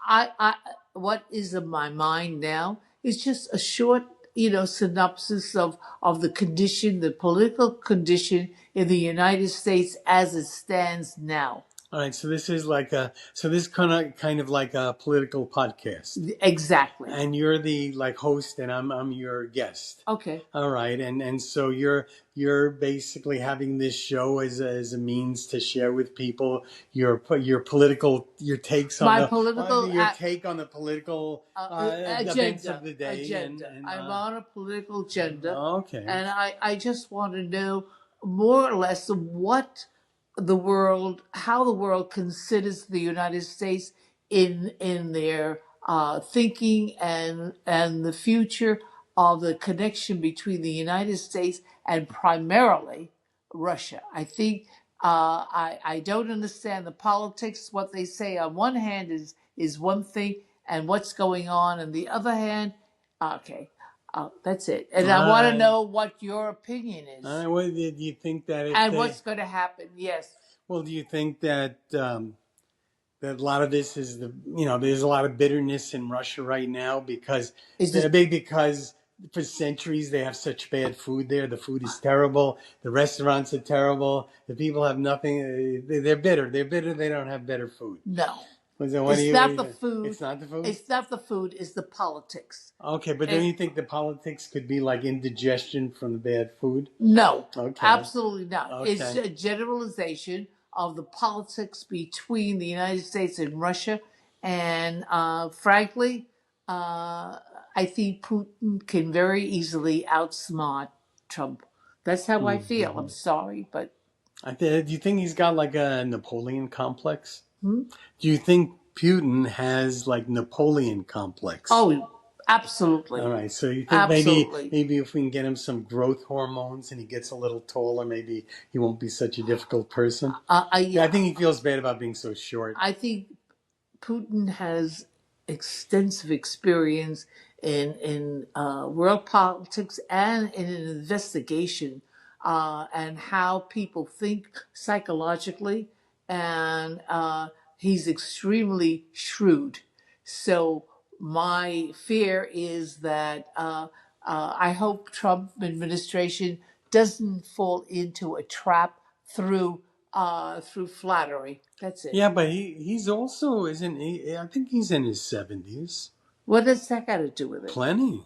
I what is in my mind now is just a short, synopsis of the condition, the political condition in the United States as it stands now. All right, so this is so this kind of like a political podcast, Exactly. and you're the like host, and I'm your guest. Okay. All right, and so you're basically having this show as a means to share with people your takes on My political your take on the political events agenda. of the day. Agenda. And I'm on a political agenda. okay. And I just want to know more or less how the world considers the United States in their thinking and the future of the connection between the United States and primarily Russia. I think I don't understand the politics. What they say on one hand is one thing, and what's going on the other hand. Okay, that's it. And I want to know what your opinion is. What do you think that? What's going to happen? Yes. Well, do you think that that a lot of this is there's a lot of bitterness in Russia right now because for centuries they have such bad food there. The food is terrible. The restaurants are terrible. The people have nothing. They're bitter. They're bitter. They don't have better food. No. So it's not the food. It's not the food? It's not the food. It's the politics. Okay, but don't you think the politics could be like indigestion from the bad food? No. Okay. Absolutely not. Okay. It's a generalization of the politics between the United States and Russia. And frankly, I think Putin can very easily outsmart Trump. That's how I feel. I'm sorry, but... do you think he's got like a Napoleon complex? Hmm? Do you think Putin has like Napoleon complex? Oh, absolutely. All right. So you think maybe if we can get him some growth hormones and he gets a little taller, maybe he won't be such a difficult person? Yeah. I think he feels bad about being so short. I think Putin has extensive experience in world politics and in an investigation and how people think psychologically, and he's extremely shrewd. So my fear is that I hope Trump administration doesn't fall into a trap through flattery. That's it. Yeah, but he's also isn't he? I think he's in his 70s. What does that got to do with it? Plenty.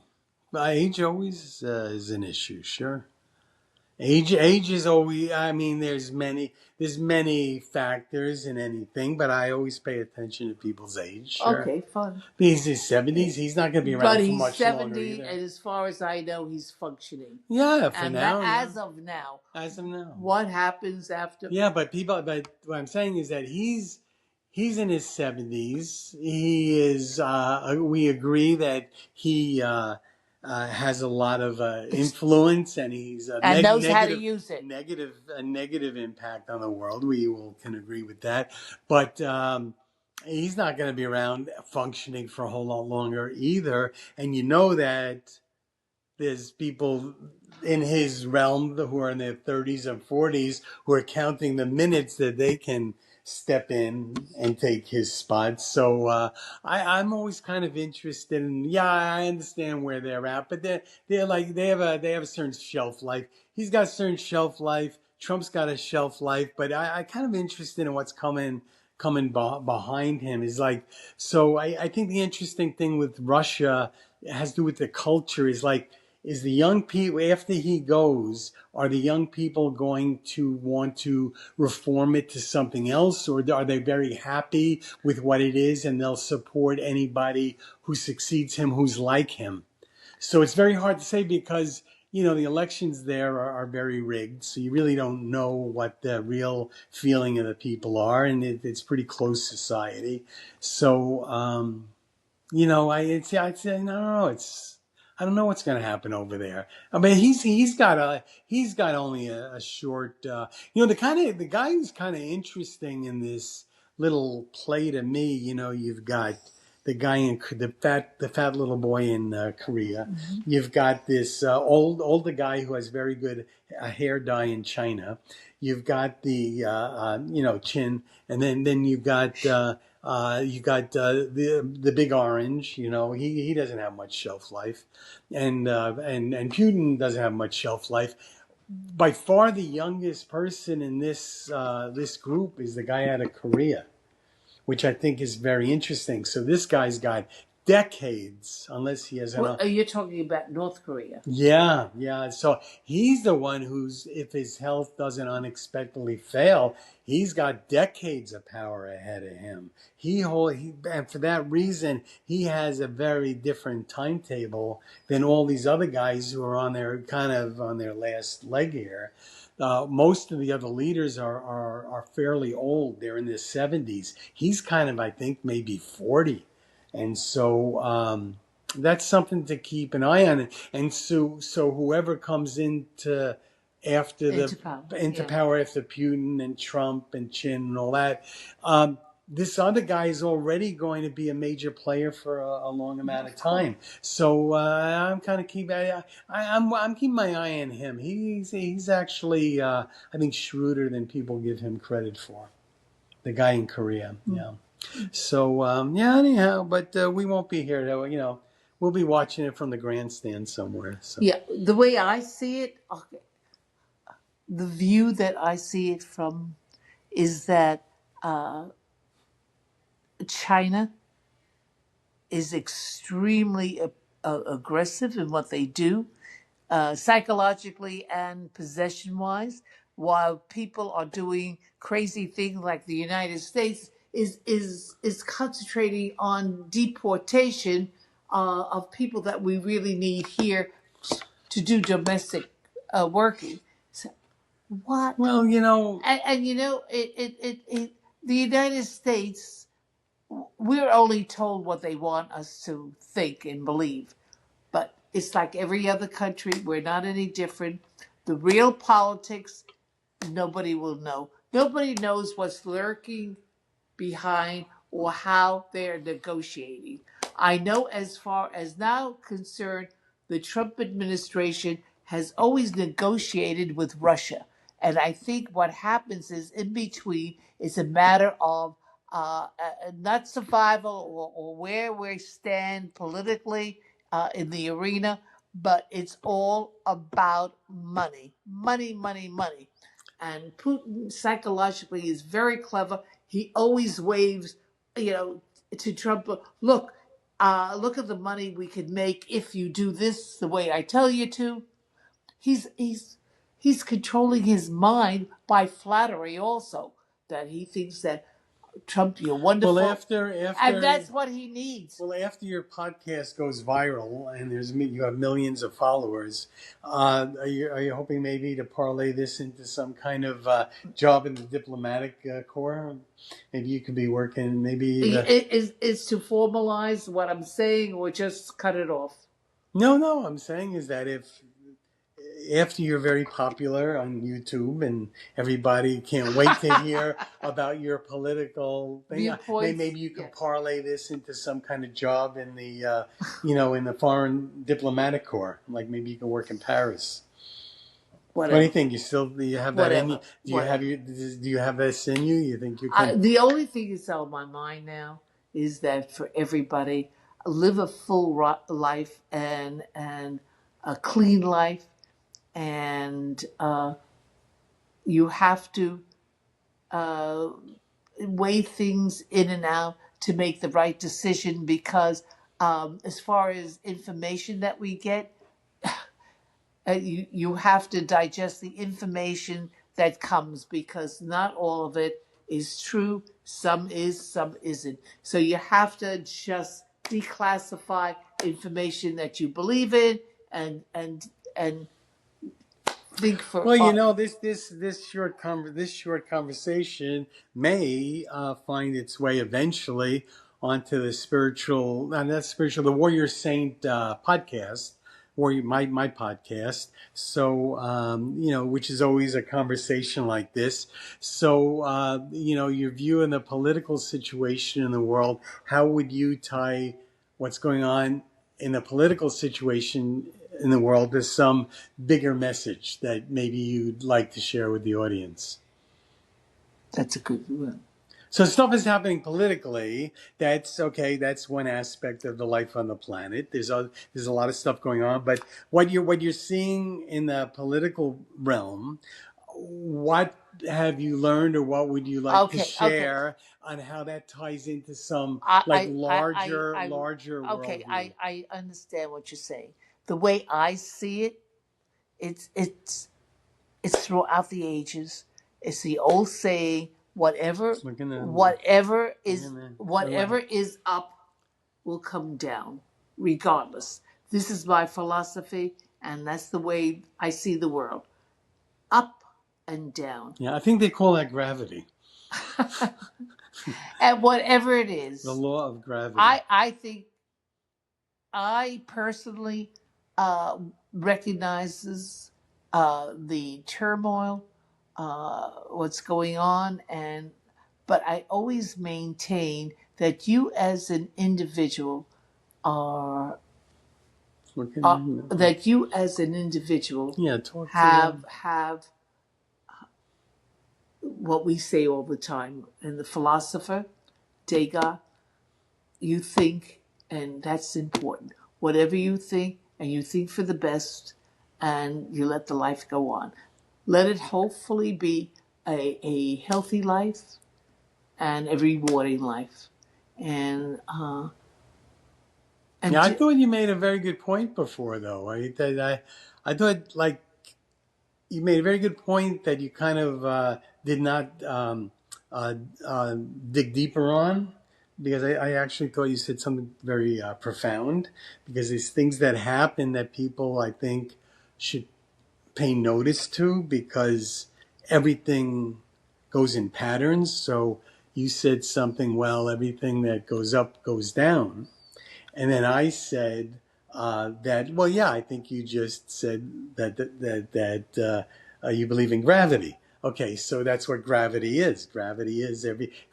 Age always is an issue. Sure. Age is always. I mean, there's many factors in anything, but I always pay attention to people's age. Sure. Okay, fun. He's in his 70s. He's not going to be around for much longer. But he's 70, and as far as I know, he's functioning. Yeah, for now. As of now. As of now. What happens after? Yeah, but what I'm saying is that he's in his 70s. He is. We agree that he. Has a lot of influence, and he's and knows how to use it. A negative impact on the world. We can agree with that, but he's not going to be around functioning for a whole lot longer either. And you know that there's people in his realm who are in their 30s and 40s who are counting the minutes that they can step in and take his spot. So I'm always kind of interested in. Yeah, I understand where they're at, but they have a certain shelf life. He's got a certain shelf life. Trump's got a shelf life, but I kind of interested in what's coming behind him. Is like, so I think the interesting thing with Russia has to do with the culture. Is the young people, after he goes, are the young people going to want to reform it to something else, or are they very happy with what it is and they'll support anybody who succeeds him, who's like him? So it's very hard to say because, the elections there are very rigged. So you really don't know what the real feeling of the people are. And it's pretty closed society. So, I'd say, I don't know. I don't know what's going to happen over there. I mean, he's got only a short. The guy who's kind of interesting in this little play to me. You've got the guy the fat little boy in Korea. Mm-hmm. You've got this older guy who has very good hair dye in China. You've got the Chin, and then you've got You got the big orange. You know, he doesn't have much shelf life, and Putin doesn't have much shelf life. By far, the youngest person in this group is the guy out of Korea, which I think is very interesting. So this guy's got decades, unless he has Well, an. you're talking about North Korea. Yeah, yeah. So he's the one who's, if his health doesn't unexpectedly fail, he's got decades of power ahead of him. And for that reason, he has a very different timetable than all these other guys who are on their kind of on their last leg here. Most of the other leaders are fairly old. They're in their 70s. He's kind of, I think, maybe 40. And so, that's something to keep an eye on. And so whoever comes into after the Into power. into Yeah. power after Putin and Trump and Chin and all that, this other guy is already going to be a major player for a long amount of time. So I'm kind of I'm keeping my eye on him. He's actually I think shrewder than people give him credit for. The guy in Korea, yeah. So yeah, anyhow, but we won't be here. You know, we'll be watching it from the grandstand somewhere. So Yeah, the way I see it, okay, the view that I see it from is that China is extremely aggressive in what they do, psychologically and possession wise, while people are doing crazy things like the United States is concentrating on deportation of people that we really need here to do domestic working. So, what? well, you know, And you know, the United States, we're only told what they want us to think and believe. But it's like every other country. We're not any different. The real politics, nobody will know. Nobody knows what's lurking behind or how they're negotiating. I know as far as now concerned, the Trump administration has always negotiated with Russia. And I think what happens is in between is a matter of not survival or where we stand politically in the arena, but it's all about money, money, money, money. And Putin psychologically is very clever. He always waves, you know, to Trump. Look at the money we could make if you do this the way I tell you to. He's he's he's controlling his mind by flattery also. That he thinks that Trump, you're well wonderful, and after that's what he needs. well after your podcast goes viral and you have millions of followers, are you hoping maybe to parlay this into some kind of job in the diplomatic corps? Maybe you could be working maybe the. Is to formalize what I'm saying or just cut it off. No, I'm saying is that if after you're very popular on YouTube and everybody can't wait to hear about your political thing, Viewpoints. maybe you can Yes. parlay this into some kind of job in the in the foreign diplomatic corps. Like maybe you can work in Paris. What do you Whatever. think? Do you have that in you? Whatever. Do you have this in you? You think you can? The only thing that's on my mind now is that for everybody, live a full life and a clean life, and you have to weigh things in and out to make the right decision because as far as information that we get, you have to digest the information that comes because not all of it is true. Some is, some isn't. So you have to just declassify information that you believe in and think for. Well, this short conversation may find its way eventually onto the spiritual, not spiritual, the Warrior Saint podcast, my podcast. So which is always a conversation like this. So your view on the political situation in the world. How would you tie what's going on in the political situation in the world to some bigger message that maybe you'd like to share with the audience? That's a good one. So stuff is happening politically. That's okay. That's one aspect of the life on the planet. There's a lot of stuff going on. But what you're seeing in the political realm, what have you learned, or what would you like to Okay, okay. share on how that ties into some like I, I, I, larger I, larger okay. worldview? I understand what you're saying. The way I see it, it's it's it's throughout the ages. It's the old saying: Look in the whatever look is in the whatever is up will come down, regardless. This is my philosophy, and that's the way I see the world: up and down. Yeah, I think they call that gravity, And whatever it the is, law of gravity. I think I personally uh, recognizes the turmoil, what's going on, and but I always maintain that you as an individual are, Look in the, that you as an individual yeah, talk to them. have what we say all the time, and the philosopher Degas, you think, and that's important. Whatever you think, and you think for the best, and you let the life go on. Let it hopefully be a healthy life and a rewarding life. And Yeah, I and thought you made a very good point before, though. I thought like you made a very good point that you kind of did not uh, uh, dig deeper on, because I actually thought you said something very profound, because there's things that happen that people, I think, should pay notice to, because everything goes in patterns. So you said something, well, everything that goes up goes down. And then I said that, well, yeah, I think you just said that you believe in gravity. Okay, so that's what gravity is.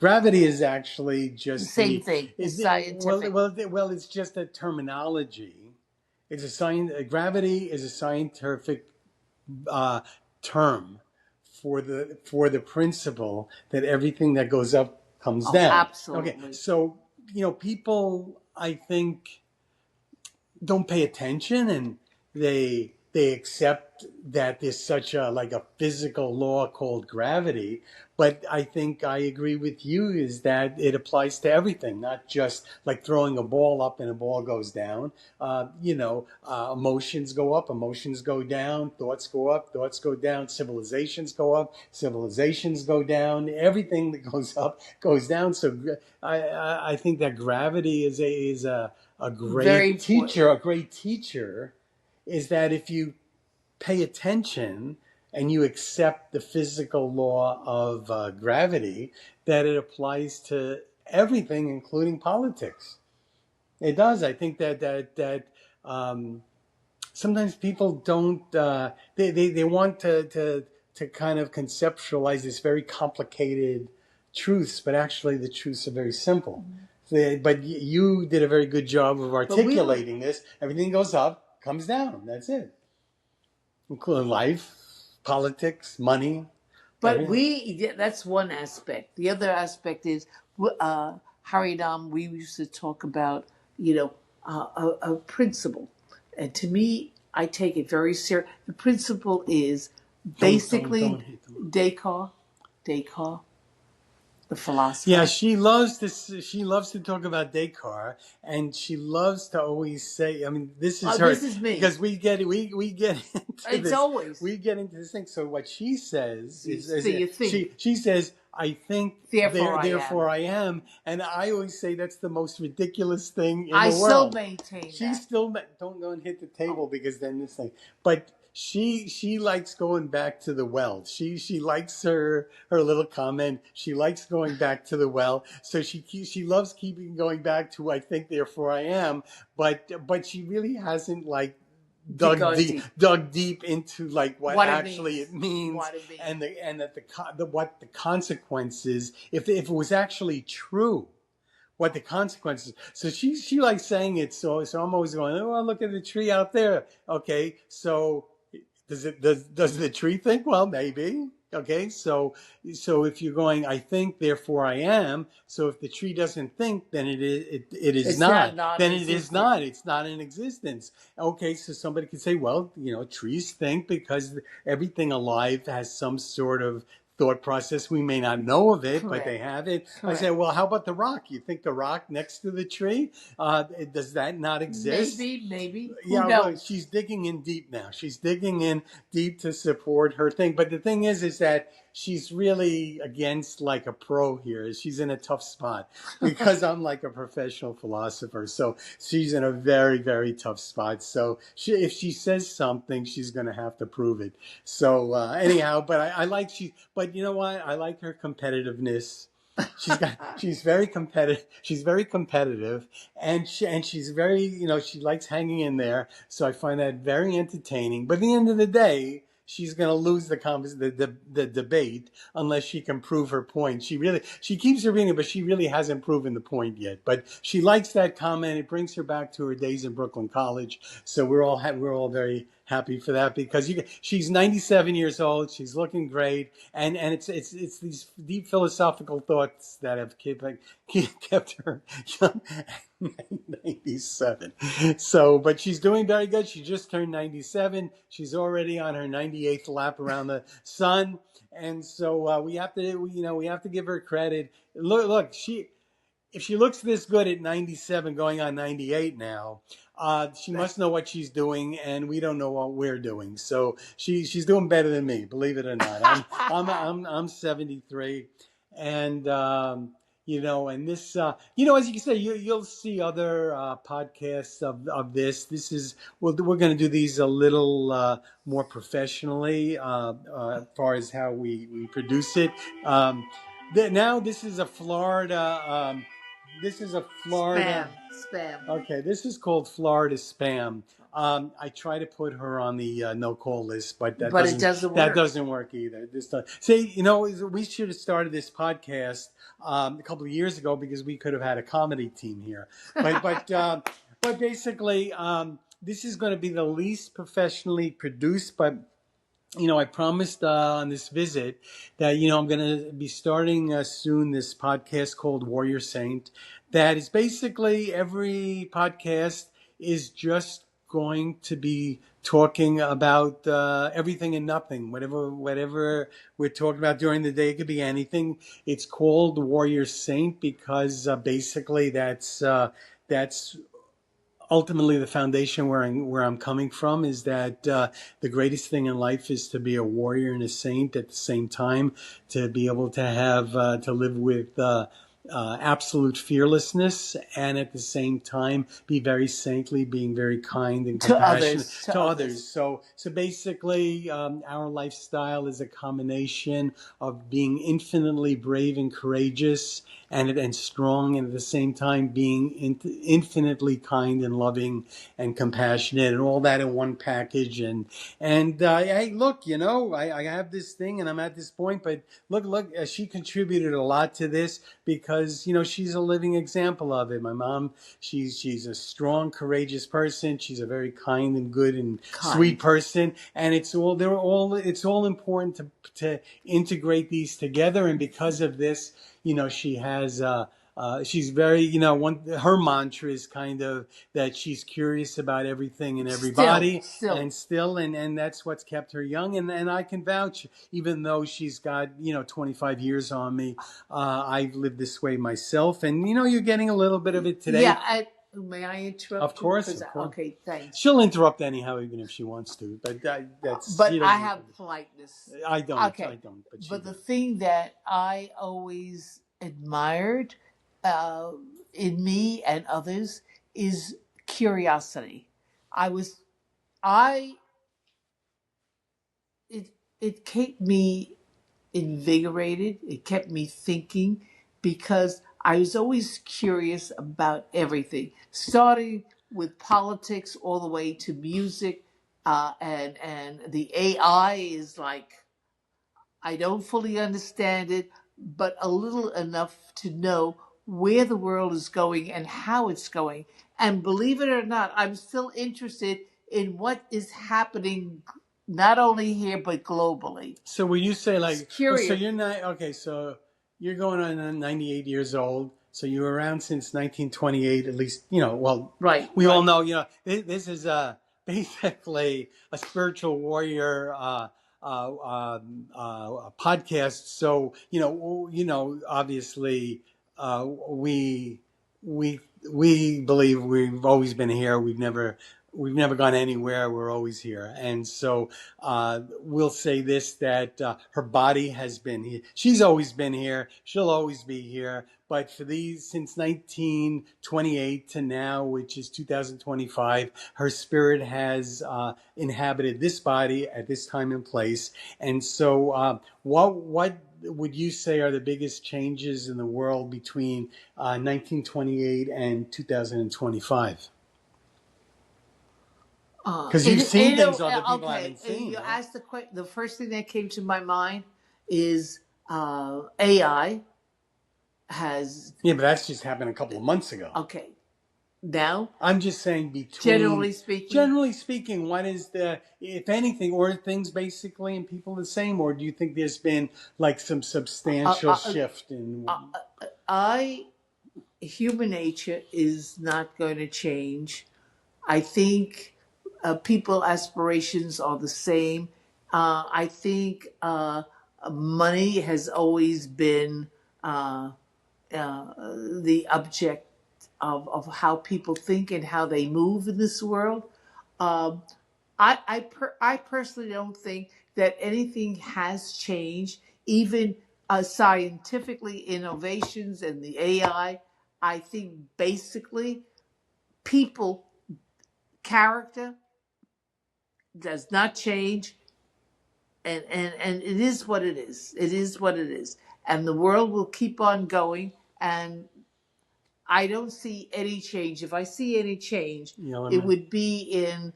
Gravity is actually the just same thing. It's scientific. well, it's just a terminology. It's a sign. Gravity is a scientific uh, term for the principle that everything that goes up comes Oh, down. Okay, absolutely. so people, I think, don't pay attention, and they accept that there's such a like a physical law called gravity. But I think I agree with you, is that it applies to everything, not just like throwing a ball up and a ball goes down. Emotions go up, emotions go down, thoughts go up, thoughts go down, civilizations go up, civilizations go down, everything that goes up goes down. So I think that gravity is a Very great important. teacher. A great teacher is that if you pay attention and you accept the physical law of gravity, that it applies to everything, including politics. It does. I think that sometimes people don't. They want to kind of conceptualize this very complicated truths, but actually the truths are very simple. But you did a very good job of But we don't. articulating this. Everything goes up, comes down. That's it, including life, politics, money, But everything. that's one aspect. The other aspect is, Harinam, we used to talk about, you know, a principle. And to me, I take it very serious. The principle is Don't basically hit them. Descartes, the Yeah, philosopher. she loves this. She loves to talk about Descartes, and she loves to always say, I mean, this is her, This is me. because we get into It's this. always, We get into this thing. So what she says so you think, she says, I think, therefore I am. therefore I am, and I always say that's the most ridiculous thing in I the still world. maintain She that. still don't go and hit the Oh, table, because then this thing. But she likes going back to the well. She likes her little comment. She likes going back to the well. So she loves keeping going back to I think therefore I am. But she really hasn't like gone deep. dug deep into like what What it actually means. it means, What it means. and that what the consequences, if it was actually true, what the consequences. So she likes saying it. So I'm always going, oh, look at the tree out there. Okay, so does the tree think? Well, maybe. Okay, so if you're going, I think, therefore I am. So if the tree doesn't think, then it is It's not not. Then it is non-existent. not. It's not in existence. Okay, so somebody could say, well, trees think because everything alive has some sort of thought process. We may not know of it, but they Correct. have it. I say, Correct. well, how about the rock? You think the rock next to the tree, does that not exist? Maybe. Who Yeah, well, knows? she's digging in deep now. She's digging in deep to support her thing. But the thing is that she's really against like a pro here. She's in a tough spot because I'm like a professional philosopher. So she's in a very, very tough spot. So if she says something, she's going to have to prove it. So anyhow, but I like but you know what? I like her competitiveness. She's very competitive. She's very competitive, and she's very, she likes hanging in there. So I find that very entertaining. But at the end of the day, she's going to lose the debate unless she can prove her point. She keeps repeating it, but she really hasn't proven the point yet. But she likes that comment. It brings her back to her days in Brooklyn College. So we're all very happy for that because she's 97 years old. She's looking great, and it's these deep philosophical thoughts that have kept her young. 97. So, but she's doing very good. She just turned 97. She's already on her 98th lap around the sun, and so we have to give her credit. Look, if she looks this good at 97, going on 98 now, she must know what she's doing, and we don't know what we're doing. So she's doing better than me, believe it or not. I'm 73, and and this, as you say, you'll see other podcasts of this. This is we're going to do these a little more professionally as far as how we produce it. Now this is a Florida. This is a Florida. Spam. Okay, this is called Florida spam. I try to put her on the no call list, but But it doesn't that work. doesn't work either. This does. See, we should have started this podcast a couple of years ago because we could have had a comedy team here. But basically, this is going to be the least professionally produced, but I promised on this visit that, I'm going to be starting soon this podcast called Warrior Saint. That is basically every podcast is just going to be talking about everything and nothing, whatever we're talking about during the day. It could be anything. It's called Warrior Saint because basically that's ultimately the foundation where I'm coming from is that the greatest thing in life is to be a warrior and a saint at the same time, to be able to have to live with absolute fearlessness, and at the same time be very saintly, being very kind and To compassionate others. to others. So basically, our lifestyle is a combination of being infinitely brave and courageous and strong, and at the same time being infinitely kind and loving and compassionate, and all that in one package. And hey, look, I have this thing, and I'm at this point, but look, she contributed a lot to this because she's a living example of it. My mom, she's a strong, courageous person. She's a very kind and good and sweet person, and it's all important to integrate these together. And because of this, she has she's very, her mantra is kind of that she's curious about everything and everybody, and that's what's kept her young. And I can vouch, even though she's got 25 years on me, I've lived this way myself, and you're getting a little bit of it today. Yeah, may I interrupt? Of course, you? Okay, thanks. She'll interrupt anyhow, even if she wants to. But that's. But I have politeness. I don't. Okay. I don't. But the thing that I always admired in me and others is curiosity. It kept me invigorated. It kept me thinking because I was always curious about everything, starting with politics all the way to music, and the AI is like I don't fully understand it, but a little enough to know where the world is going and how it's going. And believe it or not, I'm still interested in what is happening not only here but globally. So when you say It's like, oh, so curious, you're not okay. So you're going on 98 years old. So you were around since 1928, at least. Well, right? we all Right. know. This is basically a spiritual warrior podcast. So obviously, we we we believe we've always been here. We've never gone anywhere. We're always here, and so we'll say this, that her body has been here. She's always been here. She'll always be here. But for these, since 1928 to now, which is 2025, her spirit has inhabited this body at this time and place. And so, what would you say are the biggest changes in the world between 1928 and 2025? Because you've seen things other people Okay, haven't seen, you right? asked the question. The first thing that came to my mind is AI has Yeah, but that's just happened a couple of months ago. okay. Now, I'm just saying generally speaking, what is if anything, or are things basically and people the same, or do you think there's been like some substantial shift in? I human nature is not going to change. I think people aspirations are the same. I think money has always been the object of how people think and how they move in this world. Um, I personally don't think that anything has changed, even scientifically, innovations and the AI. I think basically people character does not change, and it is what it is. It is what it is, and the world will keep on going. And I don't see any change. If I see any change, it would be in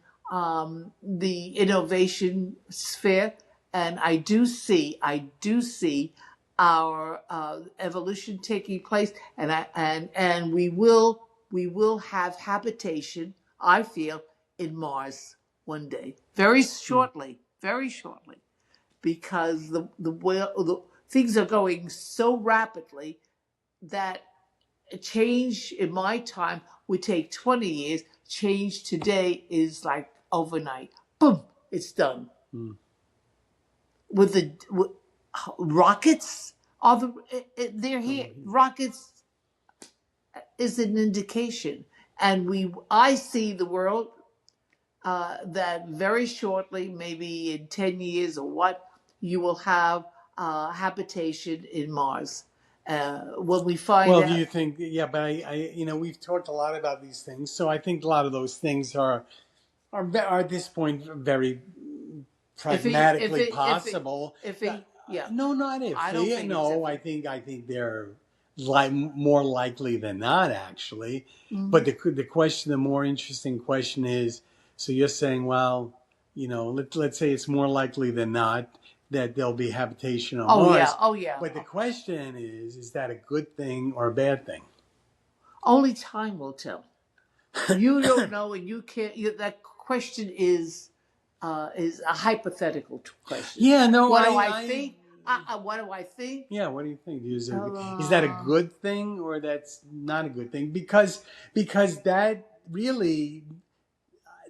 the innovation sphere, and I do see our evolution taking place, and we will have habitation. I feel in Mars one day, very shortly, because the things are going so rapidly that a change in my time would take 20 years. Change today is like overnight. Boom, it's done. With rockets, they're here. Rockets is an indication, and I see the world that very shortly, maybe in 10 years or what, you will have habitation in Mars. When we find Well, out, do you think? Yeah, but we've talked a lot about these things, so I think a lot of those things are at this point very pragmatically possible. Yeah, No, not if. I don't think No, it's I think they're more likely than not, actually. Mm-hmm. But the more interesting question is, so you're saying, well, let's say it's more likely than not that there'll be habitation on Mars. Yeah, oh yeah. But the question is that a good thing or a bad thing? Only time will tell. You don't know, and you can't. That question is a hypothetical question. Yeah, no. What do I think? What do I think? Yeah, what do you think? Is that a good thing or that's not a good thing? Because that really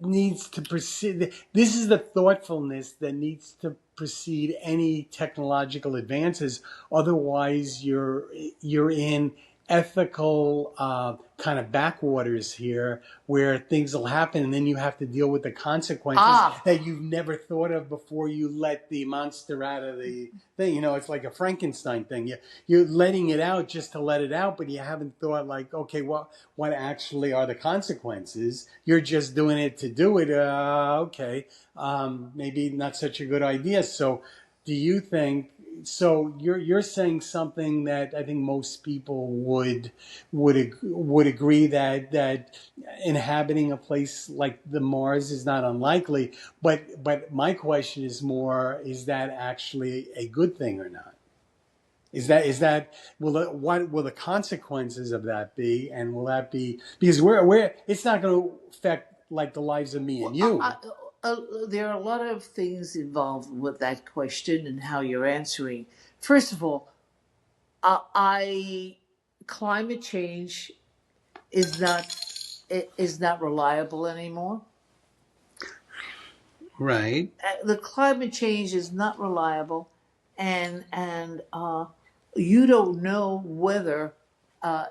needs to precede. This is the thoughtfulness that needs to precede any technological advances. Otherwise, you're in ethical kind of backwaters here, where things will happen, and then you have to deal with the consequences that you've never thought of before you let the monster out of the thing. It's like a Frankenstein thing. You're letting it out just to let it out, but you haven't thought like, okay, what actually are the consequences? You're just doing it to do it. Okay, maybe not such a good idea. So, do you think? So you're saying something that I think most people would agree that inhabiting a place like the Mars is not unlikely. But my question is more: is that actually a good thing or not? Is that what will the consequences of that be, and will that be because we're it's not going to affect like the lives of me and you. there are a lot of things involved with that question and how you're answering. First of all, I climate change is not is not reliable anymore. Right. The climate change is not reliable, and you don't know whether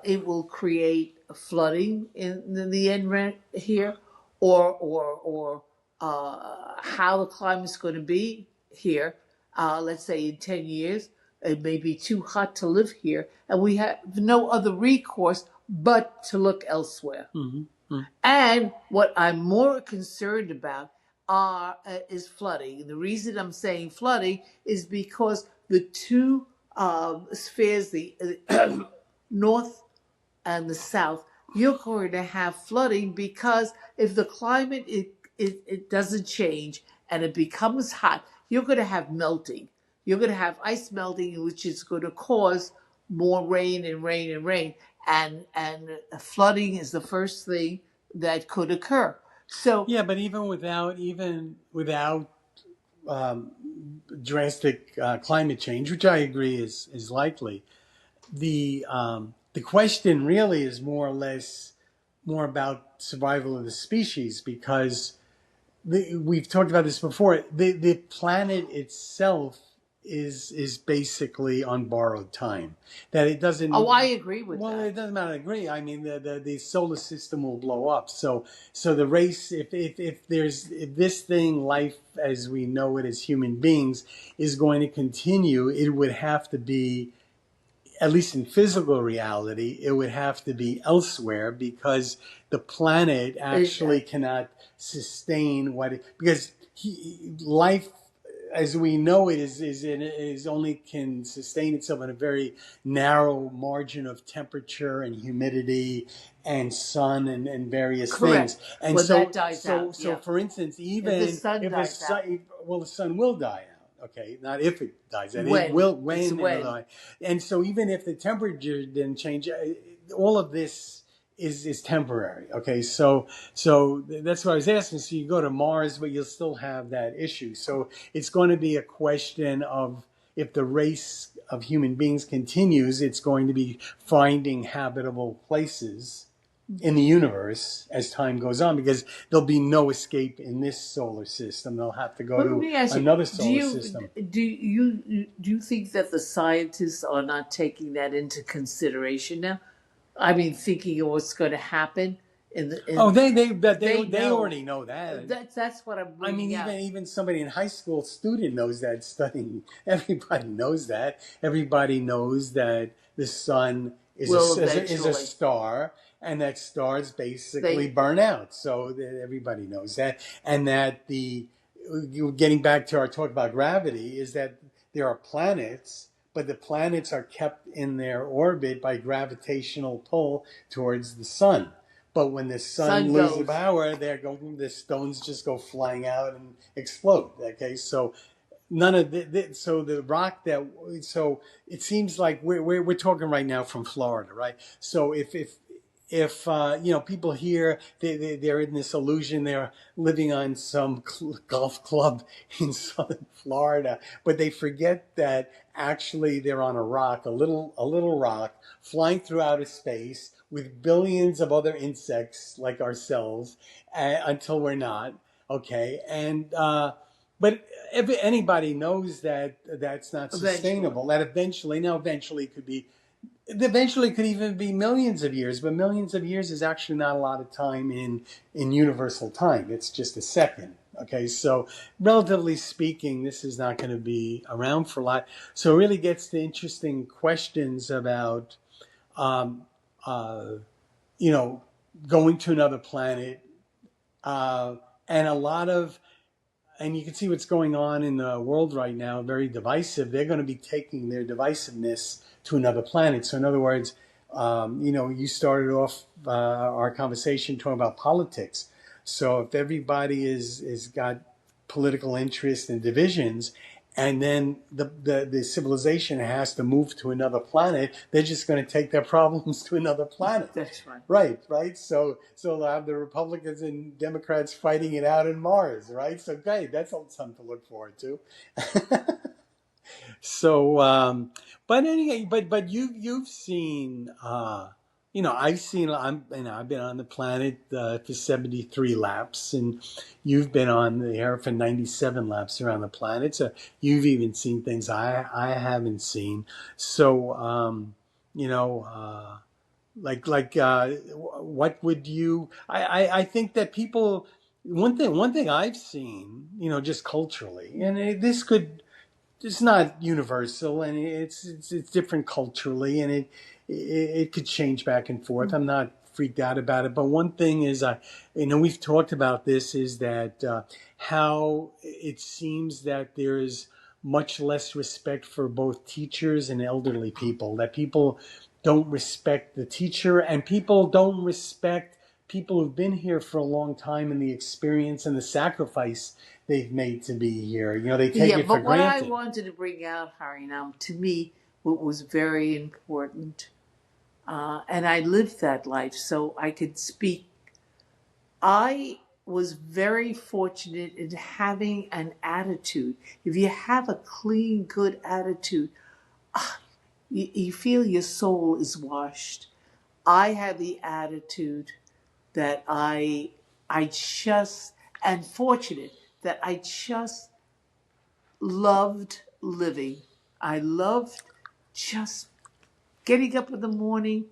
it will create flooding in the end here, or how the climate's going to be here. Let's say in 10 years, it may be too hot to live here, and we have no other recourse but to look elsewhere. Mm-hmm. And what I'm more concerned about is flooding. The reason I'm saying flooding is because the two spheres, the north and the south, you're going to have flooding because if the climate it doesn't change and it becomes hot, you're going to have melting. You're going to have ice melting, which is going to cause more rain and rain and rain, and flooding is the first thing that could occur. So Yeah, but even without drastic climate change, which I agree is likely, the question really is more or less more about survival of the species, because we've talked about this before. The planet itself is basically on borrowed time. That it doesn't. oh, I agree with Well, it that. doesn't matter. I agree. I mean, the solar system will blow up. So the race, if this thing, life as we know it as human beings, is going to continue, it would have to be, at least in physical reality, it would have to be elsewhere, because the planet actually cannot sustain because life as we know it is only can sustain itself in a very narrow margin of temperature and humidity and sun and various Correct. things. And When so that dies out, so yeah. for instance, If the even sun if a dies out, sun, well, the sun will die out. Okay, not if it dies out. It when will, it's when it'll when. die. And so even if the temperature didn't change, all of this is temporary. Okay, so that's what I was asking. So you go to Mars, but you'll still have that issue. So it's going to be a question of, if the race of human beings continues, it's going to be finding habitable places in the universe as time goes on, because there'll be no escape in this solar system. They'll have to go But let to me ask you: another Do solar you system. do you think that the scientists are not taking that into consideration now? I mean, thinking of what's going to happen in the Oh, in they they know. already know that. That's what I'm I mean, bringing out. even somebody in high school student knows that, studying. Everybody knows that. Everybody knows that the sun Will is a eventually star, and that stars basically they burn out. So everybody knows that, and that getting back to our talk about gravity, is that there are planets, but the planets are kept in their orbit by gravitational pull towards the sun. But when the sun sun loses goes. power, the stones just go flying out and explode. Okay, so none of so the rock that, so it seems like we're talking right now from Florida, right? So if people here, they're in this illusion they're living on some golf club in southern Florida, but they forget that actually they're on a rock, a little rock flying through outer space with billions of other insects like ourselves, until we're not. Okay, and but if anybody knows that that's not Eventually. sustainable, that eventually could be, eventually could even be millions of years, but millions of years is actually not a lot of time in universal time. It's just a second. Okay, so relatively speaking, this is not going to be around for a lot. So it really gets to interesting questions about um, uh, going to another planet, and a lot of, and you can see what's going on in the world right now, very divisive. They're going to be taking their divisiveness to another planet. So in other words, you started off our conversation talking about politics. So if everybody is got political interest and divisions, and then the civilization has to move to another planet, they're just going to take their problems to another planet. That's right. Right. So they'll have the Republicans and Democrats fighting it out in Mars, right? So great, that's something to look forward to. So, but anyway, but you've seen, I've seen, I've been on the planet for 73 laps, and you've been on the air for 97 laps around the planet. So you've even seen things I haven't seen. So, you know, what would you? I think that people. One thing I've seen, just culturally, and this could, it's not universal, and it's different culturally, and it could change back and forth. I'm not freaked out about it, but one thing is, we've talked about this, is that how it seems that there is much less respect for both teachers and elderly people. That people don't respect the teacher, and people don't respect people who've been here for a long time and the experience and the sacrifice they've made to be here. They take it for But what I granted. wanted to bring out, Harry, now, to me, what was very important, and I lived that life, so I could speak. I was very fortunate in having an attitude. If you have a clean, good attitude, you feel your soul is washed. I had the attitude that I just, and fortunate that I just loved living. I loved just getting up in the morning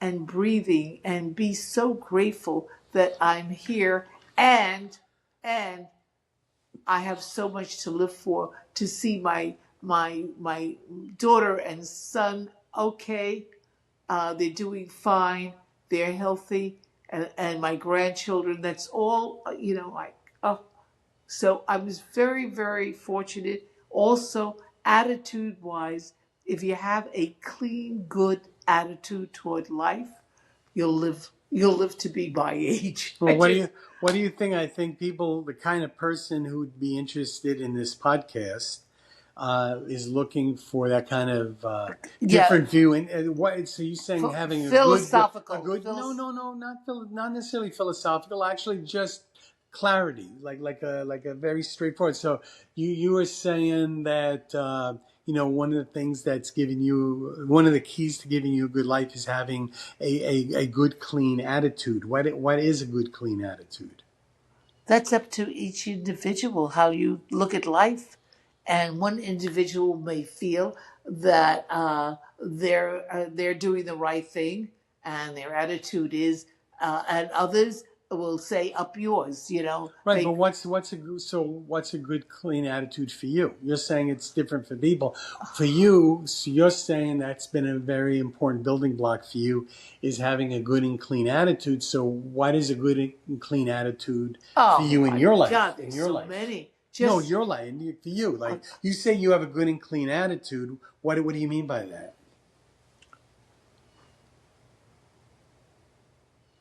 and breathing and be so grateful that I'm here, and I have so much to live for, to see my daughter and son okay. They're doing fine. They're healthy. And my grandchildren, that's all, oh. So I was very, very fortunate. Also, attitude wise, if you have a clean, good attitude toward life, you'll live to be my age. Well, what do you think? I think people, the kind of person who would be interested in this podcast, is looking for that kind of Yeah, different view. And what? So you're saying having a philosophical. good? No, not necessarily philosophical. Actually, just clarity, like a very straightforward. So you were saying that one of the things that's giving you, one of the keys to giving you a good life is having a good clean attitude. What is a good clean attitude? That's up to each individual how you look at life, and one individual may feel that they're doing the right thing, and their attitude is, and others will say up yours. Right, but what's a good clean attitude for you? You're saying it's different for people. For you, so you're saying that's been a very important building block for you, is having a good and clean attitude. So what is a good and clean attitude for you in your life? God, In there's your so life? many. No, your life. For you, like you say, you have a good and clean attitude. What do you mean by that?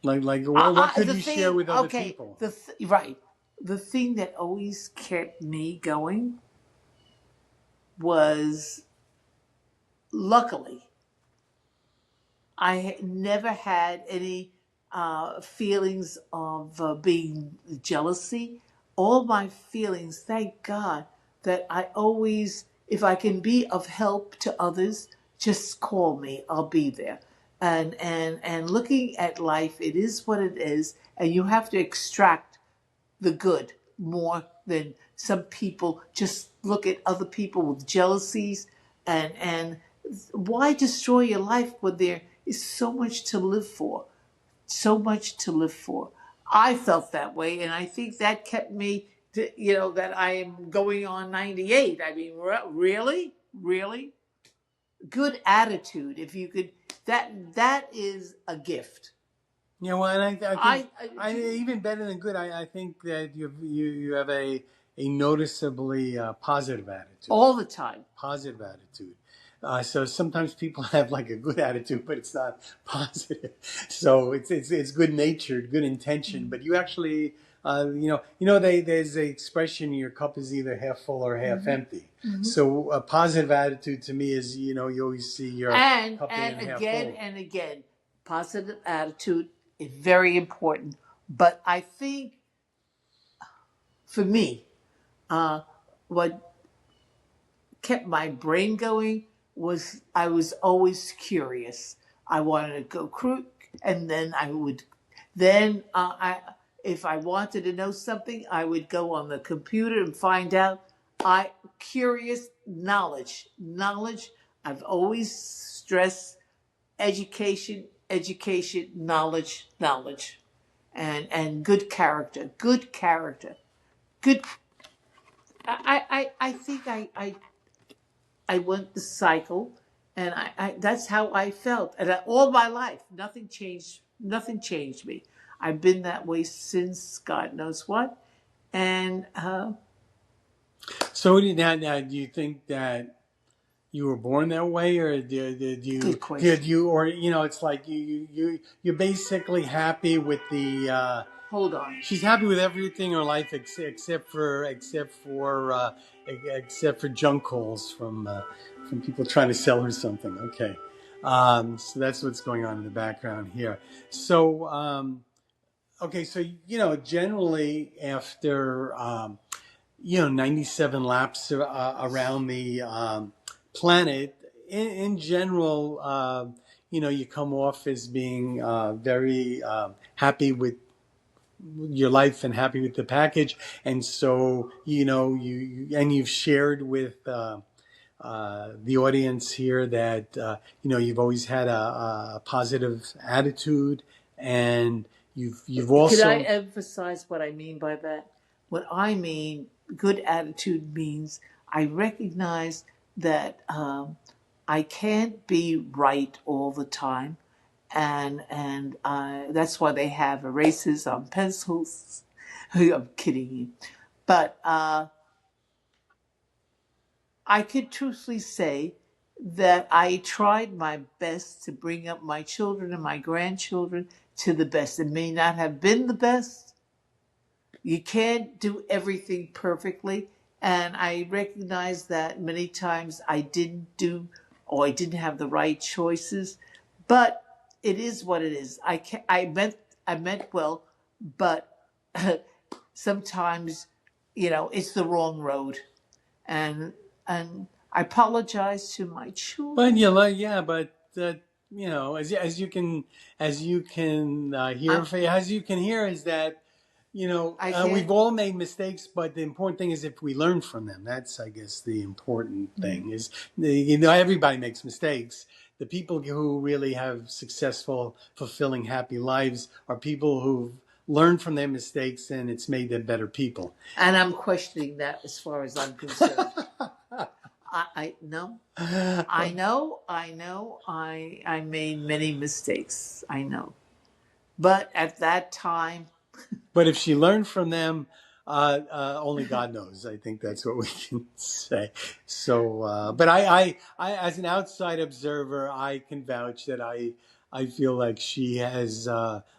What could you share with other people? Right. The thing that always kept me going was, luckily, I never had any feelings of being jealousy. All my feelings, thank God, that I always, if I can be of help to others, just call me. I'll be there. And looking at life, it is what it is, and you have to extract the good more than some people just look at other people with jealousies, and why destroy your life when there is so much to live for, so much to live for. I felt that way, and I think that kept me that I am going on 98. I mean, really good attitude, if you could, that is a gift. Yeah, well, and I think even better than good. I think that you have a noticeably positive attitude. All the time. Positive attitude. So sometimes people have like a good attitude, but it's not positive. So it's good natured, good intention. But you actually, there's the expression, your cup is either half full or half empty. Mm-hmm. So a positive attitude to me is, you always see your cup being half full. And again, positive attitude is very important. But I think for me, what kept my brain going was I was always curious. I wanted to go and then if I wanted to know something, I would go on the computer and find out. Curious knowledge. I've always stressed education, knowledge, and good character. Good. I think I went the cycle, and that's how I felt, and all my life, nothing changed. Nothing changed me. I've been that way since God knows what, and So do you think that you were born that way, or did you? Good question. Did you, or it's like you're basically happy with the. Hold on. She's happy with everything in her life except for junk calls from people trying to sell her something. Okay, so that's what's going on in the background here. So okay, so generally after 97 laps around the planet, in general, you come off as being very happy with your life and happy with the package, and so you've shared with the audience here that you've always had a positive attitude, and you've also. Could I emphasize what I mean by that? What I mean, good attitude means I recognize that I can't be right all the time. And that's why they have erasers on pencils. I'm kidding you. But I could truthfully say that I tried my best to bring up my children and my grandchildren to the best. It may not have been the best. You can't do everything perfectly. And I recognize that many times I didn't have the right choices. But it is what it is. I meant well, but sometimes, it's the wrong road, and I apologize to my children. But as you can hear is that we've all made mistakes, but the important thing is if we learn from them. That's, I guess, the important thing is everybody makes mistakes. The people who really have successful, fulfilling, happy lives are people who've learned from their mistakes, and it's made them better people. And I'm questioning that as far as I'm concerned. I know. I made many mistakes. I know. But at that time. But if she learned from them, only God knows. I think that's what we can say. So, but I, as an outside observer, I can vouch that I feel like she has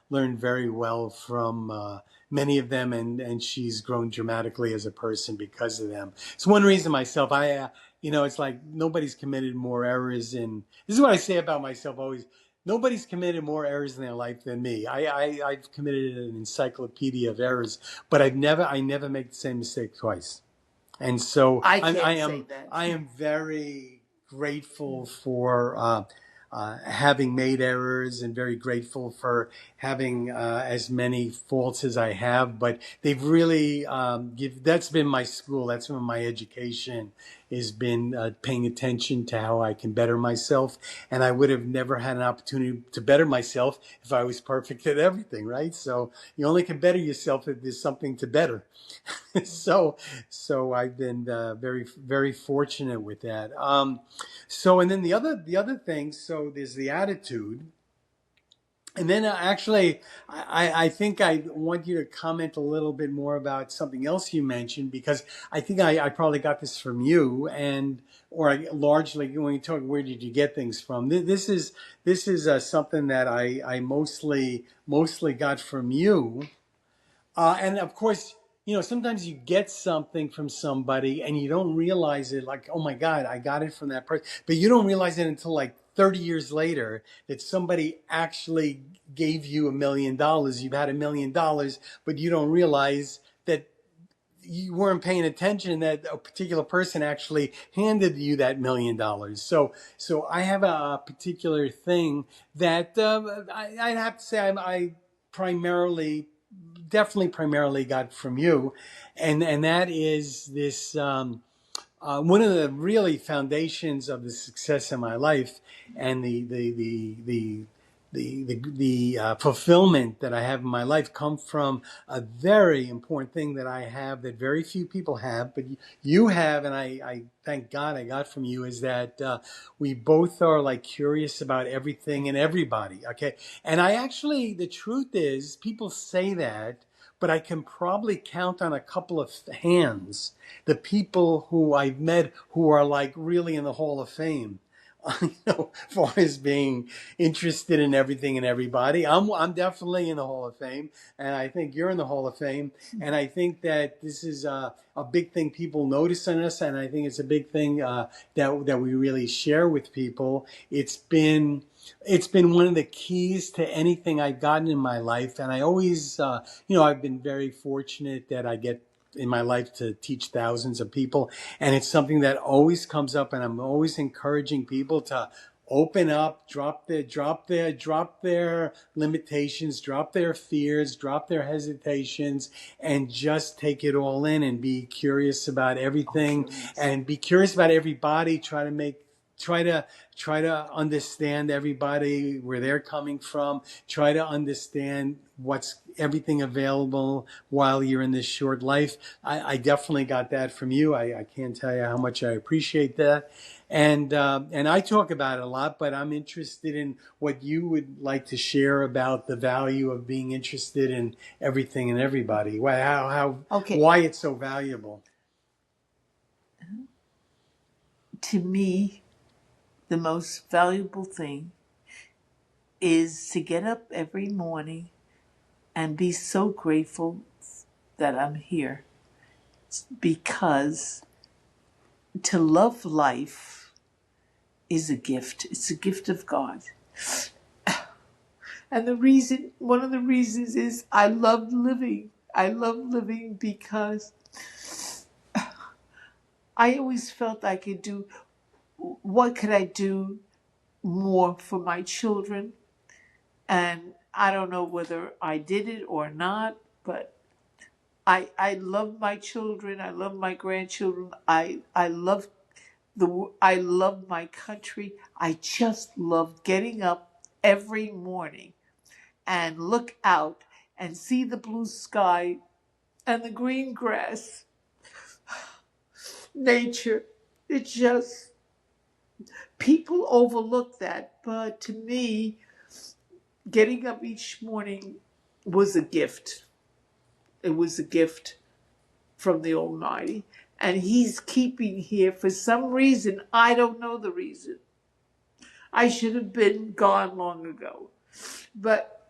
learned very well from many of them, and she's grown dramatically as a person because of them. It's one reason myself. It's like nobody's committed more errors in. This is what I say about myself always. Nobody's committed more errors in their life than me. I've committed an encyclopedia of errors, but I never make the same mistake twice. And so I am very grateful for having made errors, and very grateful for having as many faults as I have. But they've really that's been my school. That's been my education. Has been paying attention to how I can better myself. And I would have never had an opportunity to better myself if I was perfect at everything, right? So you only can better yourself if there's something to better. So I've been very, very fortunate with that. And then the other thing, so there's the attitude. And then actually, I think I want you to comment a little bit more about something else you mentioned, because I think I probably got this from you, largely when you talk, where did you get things from? This is something that I mostly got from you. And of course, sometimes you get something from somebody and you don't realize it, like, oh my God, I got it from that person. But you don't realize it until like 30 years later that somebody actually gave you $1 million. You've had $1 million, but you don't realize that you weren't paying attention, that a particular person actually handed you that $1 million. So I have a particular thing that I'd have to say I primarily, definitely primarily got from you, and that is this. One of the really foundations of the success in my life and the fulfillment that I have in my life come from a very important thing that I have that very few people have, but you have, and I thank God I got from you, is that we both are like curious about everything and everybody. Okay, and I actually, the truth is, people say that, but I can probably count on a couple of hands the people who I've met who are like really in the Hall of Fame. As far as being interested in everything and everybody, I'm definitely in the Hall of Fame, and I think you're in the Hall of Fame, and I think that this is a big thing people notice in us, and I think it's a big thing that we really share with people. It's been one of the keys to anything I've gotten in my life, and I always, I've been very fortunate that I get in my life to teach thousands of people, and it's something that always comes up, and I'm always encouraging people to open up, drop their limitations, drop their fears, drop their hesitations, and just take it all in and be curious about everything, and be curious about everybody. Try to understand everybody, where they're coming from. Try to understand what's everything available while you're in this short life. I definitely got that from you. I can't tell you how much I appreciate that. And I talk about it a lot, but I'm interested in what you would like to share about the value of being interested in everything and everybody. Okay. Why it's so valuable. To me, the most valuable thing is to get up every morning and be so grateful that I'm here. Because to love life is a gift. It's a gift of God. And one of the reasons is I love living. I love living because I always felt I could do, what could I do more for my children? And I don't know whether I did it or not, but I love my children. I love my grandchildren. I love my country. I just love getting up every morning and look out and see the blue sky and the green grass, nature. It just, people overlook that, but to me, getting up each morning was a gift. It was a gift from the Almighty. And He's keeping here for some reason. I don't know the reason. I should have been gone long ago. But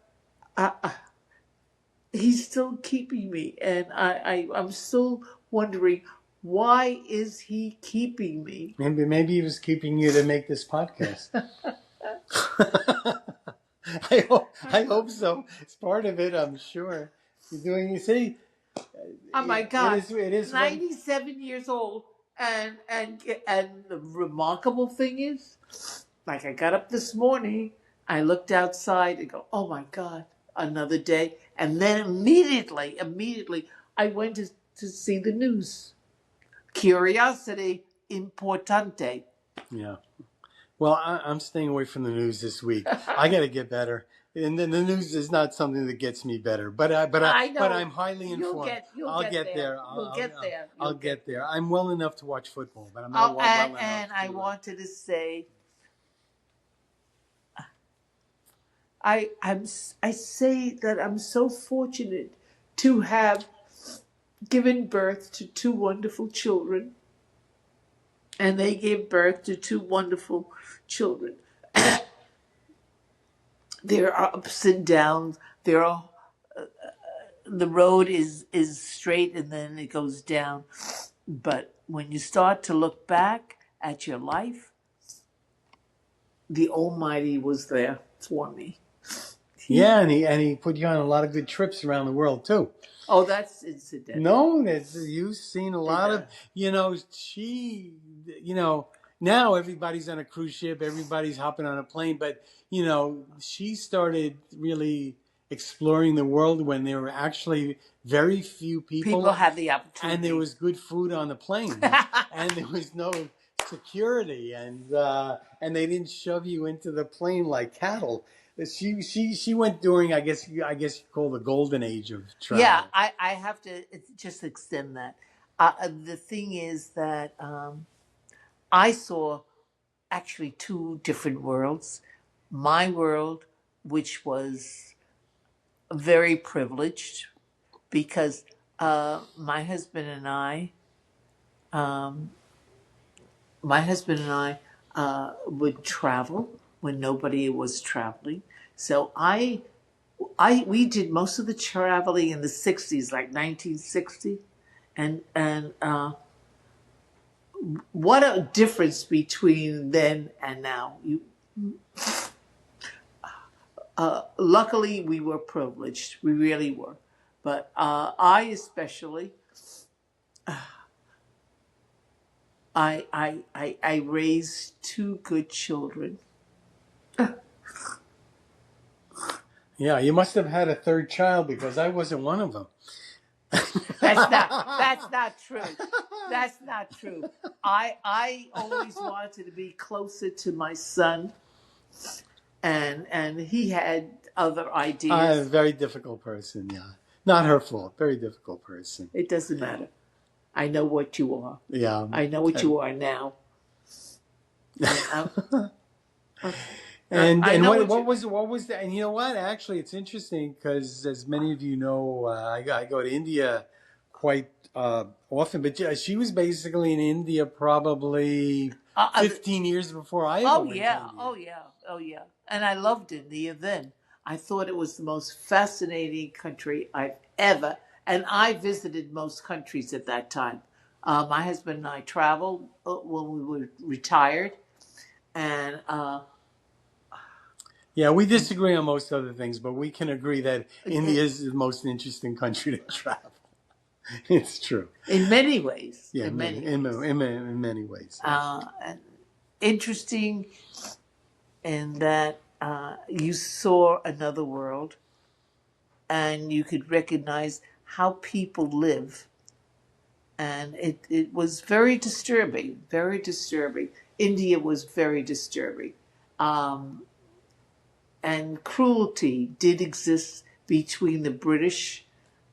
He's still keeping me. And I'm still wondering, why is He keeping me? Maybe he was keeping you to make this podcast. I hope so. It's part of it, I'm sure. You see. Oh my God! It is 97 years old, and the remarkable thing is, like, I got up this morning, I looked outside and go, oh my God, another day, and then immediately, I went to see the news. Curiosity importante. Yeah. Well, I'm staying away from the news this week. I got to get better. And then the news is not something that gets me better, but I know. I'm highly informed. You'll get there. I'll get there. I'm well enough to watch football, but I'm not well enough. And I wanted to say, I say that I'm so fortunate to have given birth to two wonderful children, and they gave birth to two wonderful children. There are ups and downs. There are the road is straight and then it goes down. But when you start to look back at your life, the Almighty was there for me. Yeah, and he put you on a lot of good trips around the world too. Oh, that's incidental. No, you've seen a lot of, she, now everybody's on a cruise ship, everybody's hopping on a plane, but, she started really exploring the world when there were actually very few People had the opportunity. and there was good food on the plane and there was no security and they didn't shove you into the plane like cattle. She went during I guess you call the golden age of travel. Yeah, I have to just extend that. The thing is that I saw actually two different worlds. My world, which was very privileged, because my husband and I would travel when nobody was traveling. So we did most of the traveling in the 60s, like 1960. And what a difference between then and now. Luckily, we were privileged. We really were. But I especially, I raised two good children. Yeah, you must have had a third child because I wasn't one of them. That's not true. That's not true. I always wanted to be closer to my son, and he had other ideas. A very difficult person, yeah. Not her fault. Very difficult person. It doesn't matter. I know what you are. Yeah. I know what you are now. And what was that? And you know what? Actually, it's interesting because, as many of you know, I go to India quite often. But she was basically in India probably 15 years before I ever went to India. Oh yeah. And I loved India then. I thought it was the most fascinating country I've ever. And I visited most countries at that time. My husband and I traveled when we were retired, and. Yeah, we disagree on most other things, but we can agree that India is the most interesting country to travel. It's true. In many ways. Yeah, in many ways. Interesting in that you saw another world and you could recognize how people live. And it was very disturbing, very disturbing. India was very disturbing. And cruelty did exist between the British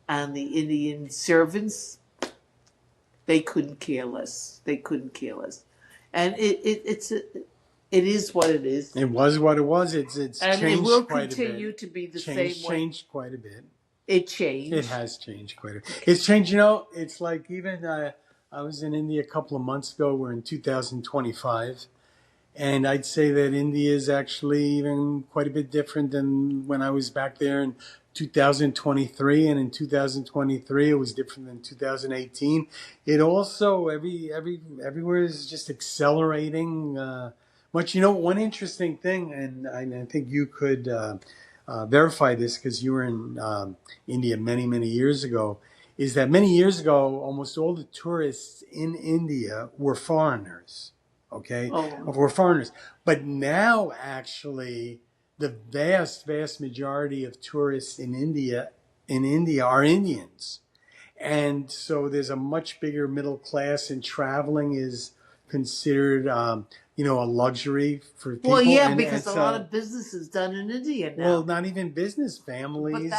and the Indian servants. They couldn't care less. They couldn't care less. And it is what it is. It was what it was. It's and changed quite a bit. And it will continue to be the same way. Changed quite a bit. It changed. It has changed quite a bit. It's changed. It's like even I was in India a couple of months ago. We're in 2025. And I'd say that India is actually even quite a bit different than when I was back there in 2023. And in 2023, it was different than 2018. It also, everywhere is just accelerating much. One interesting thing, and I think you could verify this because you were in India many, many years ago, is that many years ago, almost all the tourists in India were foreigners. Okay, we're foreigners. But now, actually, the vast majority of tourists in India are Indians, and so there's a much bigger middle class, and traveling is considered, a luxury for people. Well, yeah, because a lot of business is done in India now. Well, not even business, families,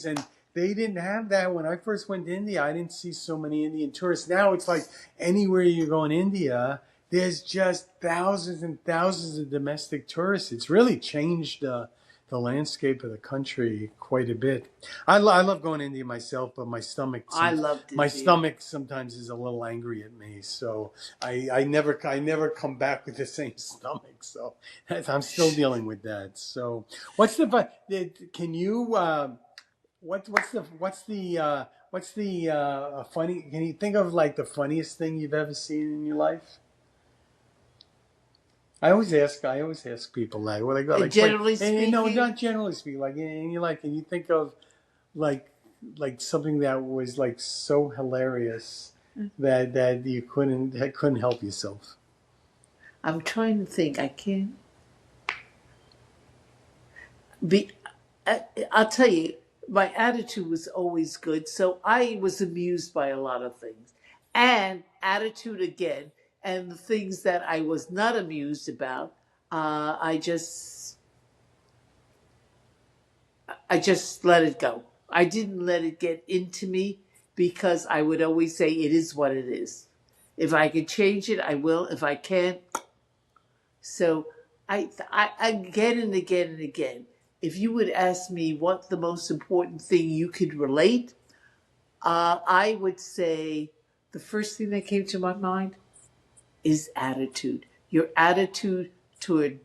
and they didn't have that when I first went to India. I didn't see so many Indian tourists. Now it's like anywhere you go in India, there's just thousands and thousands of domestic tourists. It's really changed the landscape of the country quite a bit. I love going to India myself, but my stomach sometimes is a little angry at me. So I never come back with the same stomach. So I'm still dealing with that. So can you what's the funny? Can you think of like the funniest thing you've ever seen in your life? I always ask people that. Well, they go like, what? Generally And no, speaking, not generally speaking. Like in your life, can you think of like something that was like so hilarious that you couldn't help yourself? I'm trying to think. I can't be. I'll tell you, my attitude was always good, so I was amused by a lot of things, and attitude again, and the things that I was not amused about, uh, I just I just let it go. I didn't let it get into me because I would always say it is what it is. If I can change it, I will. If I can't, so I again and again and again. If you would ask me what the most important thing you could relate, I would say the first thing that came to my mind is attitude. Your attitude toward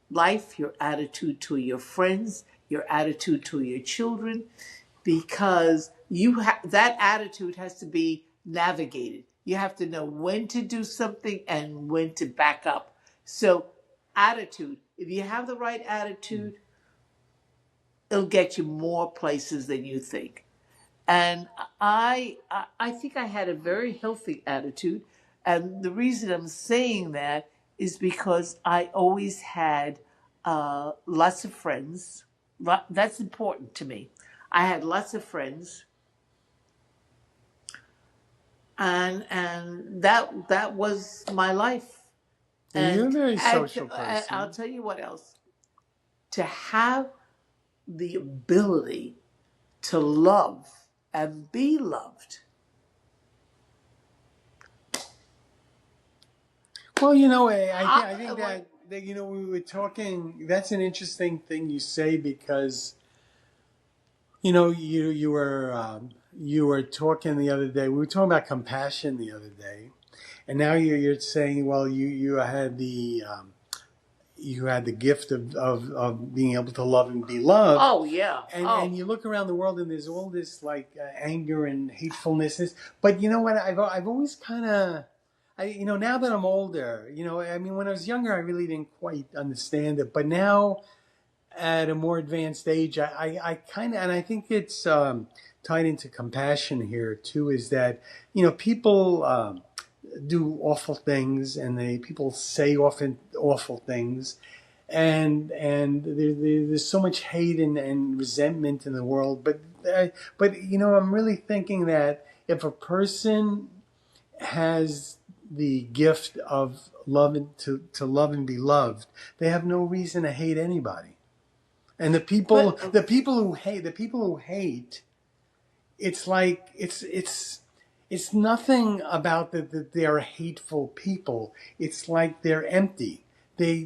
life, your attitude to your friends, your attitude to your children, because that attitude has to be navigated. You have to know when to do something and when to back up. So, attitude. If you have the right attitude, it'll get you more places than you think. And I think I had a very healthy attitude, and the reason I'm saying that is because I always had lots of friends. That's important to me. I had lots of friends, and that was my life. And you're a very And social I'll person. tell you what else. To have the ability to love and be loved. Well, I think Like, that we were talking. That's an interesting thing you say because you were talking the other day. We were talking about compassion the other day, and now you're saying, well, you had the gift of being able to love and be loved. oh yeah. And you look around the world and there's all this like anger and hatefulness. But you know what? I've always kind of, now that I'm older, I mean, when I was younger, I really didn't quite understand it. But now, at a more advanced age, I kind of, and I think it's tied into compassion here too, is that people do awful things, and people say often awful things, and there's so much hate and resentment in the world. But I'm really thinking that if a person has the gift of love to love and be loved, they have no reason to hate anybody. And But the people who hate, it's like it's nothing about that they're hateful people. It's like they're empty. They've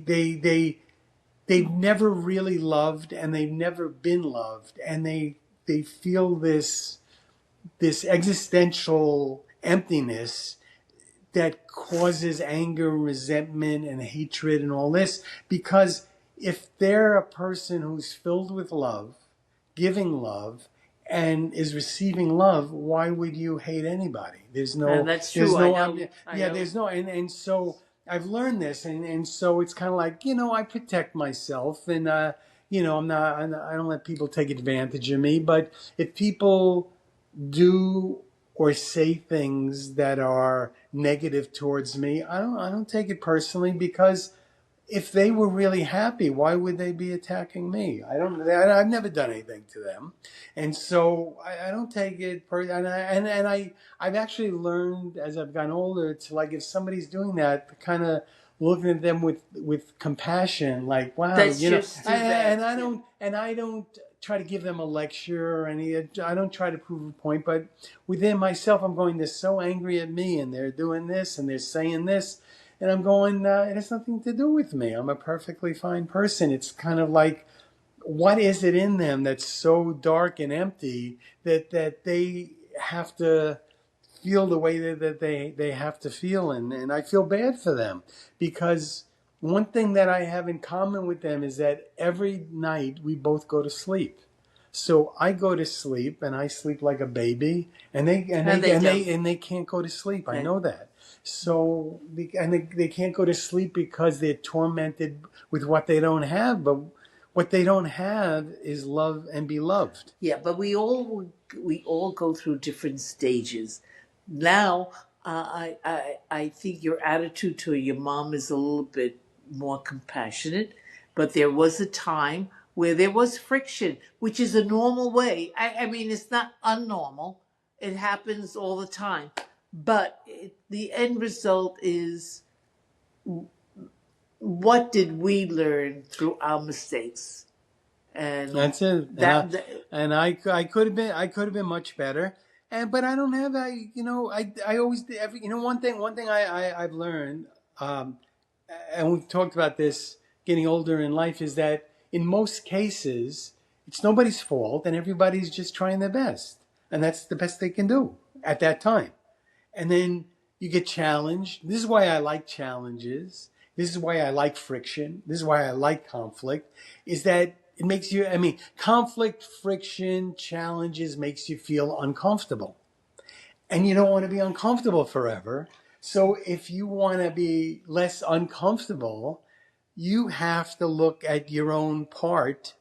never really loved, and they've never been loved, and they feel this existential emptiness that causes anger, resentment, and hatred and all this. Because if they're a person who's filled with love, giving love, and is receiving love, why would you hate anybody? There's and no, that's there's true. I no, know. I yeah, know. there's no, and so I've learned this, and so it's kind of like, I protect myself, and I don't let people take advantage of me. But if people do or say things that are negative towards me, I don't take it personally, because if they were really happy, why would they be attacking me? I've never done anything to them, and so I don't take it I've actually learned as I've gotten older to, like, if somebody's doing that, to kind of looking at them with compassion, like, wow, That's just too bad. and I don't try to give them a lecture or any. I don't try to prove a point, but within myself, I'm going, they're so angry at me, and they're doing this, and they're saying this, and I'm going, it has nothing to do with me. I'm a perfectly fine person. It's kind of like, what is it in them that's so dark and empty that they have to feel the way that they have to feel, and I feel bad for them, because one thing that I have in common with them is that every night we both go to sleep. So I go to sleep and I sleep like a baby, and they can't go to sleep. I know that. So they can't go to sleep because they're tormented with what they don't have. But what they don't have is love and be loved. Yeah, but we all go through different stages. Now, I think your attitude to your mom is a little bit more compassionate, but there was a time where there was friction, which is a normal way. I mean, it's not unnormal. It happens all the time, but the end result is, what did we learn through our mistakes? And That's it. I could have been much better. But I don't have that. I always one thing I've learned, um, and we've talked about this getting older in life, is that in most cases it's nobody's fault and everybody's just trying their best, and that's the best they can do at that time. And then you get challenged. This is why I like challenges. This is why I like friction. This is why I like conflict, is that it makes you, I mean, conflict, friction, challenges makes you feel uncomfortable. And you don't want to be uncomfortable forever. So if you want to be less uncomfortable, you have to look at your own part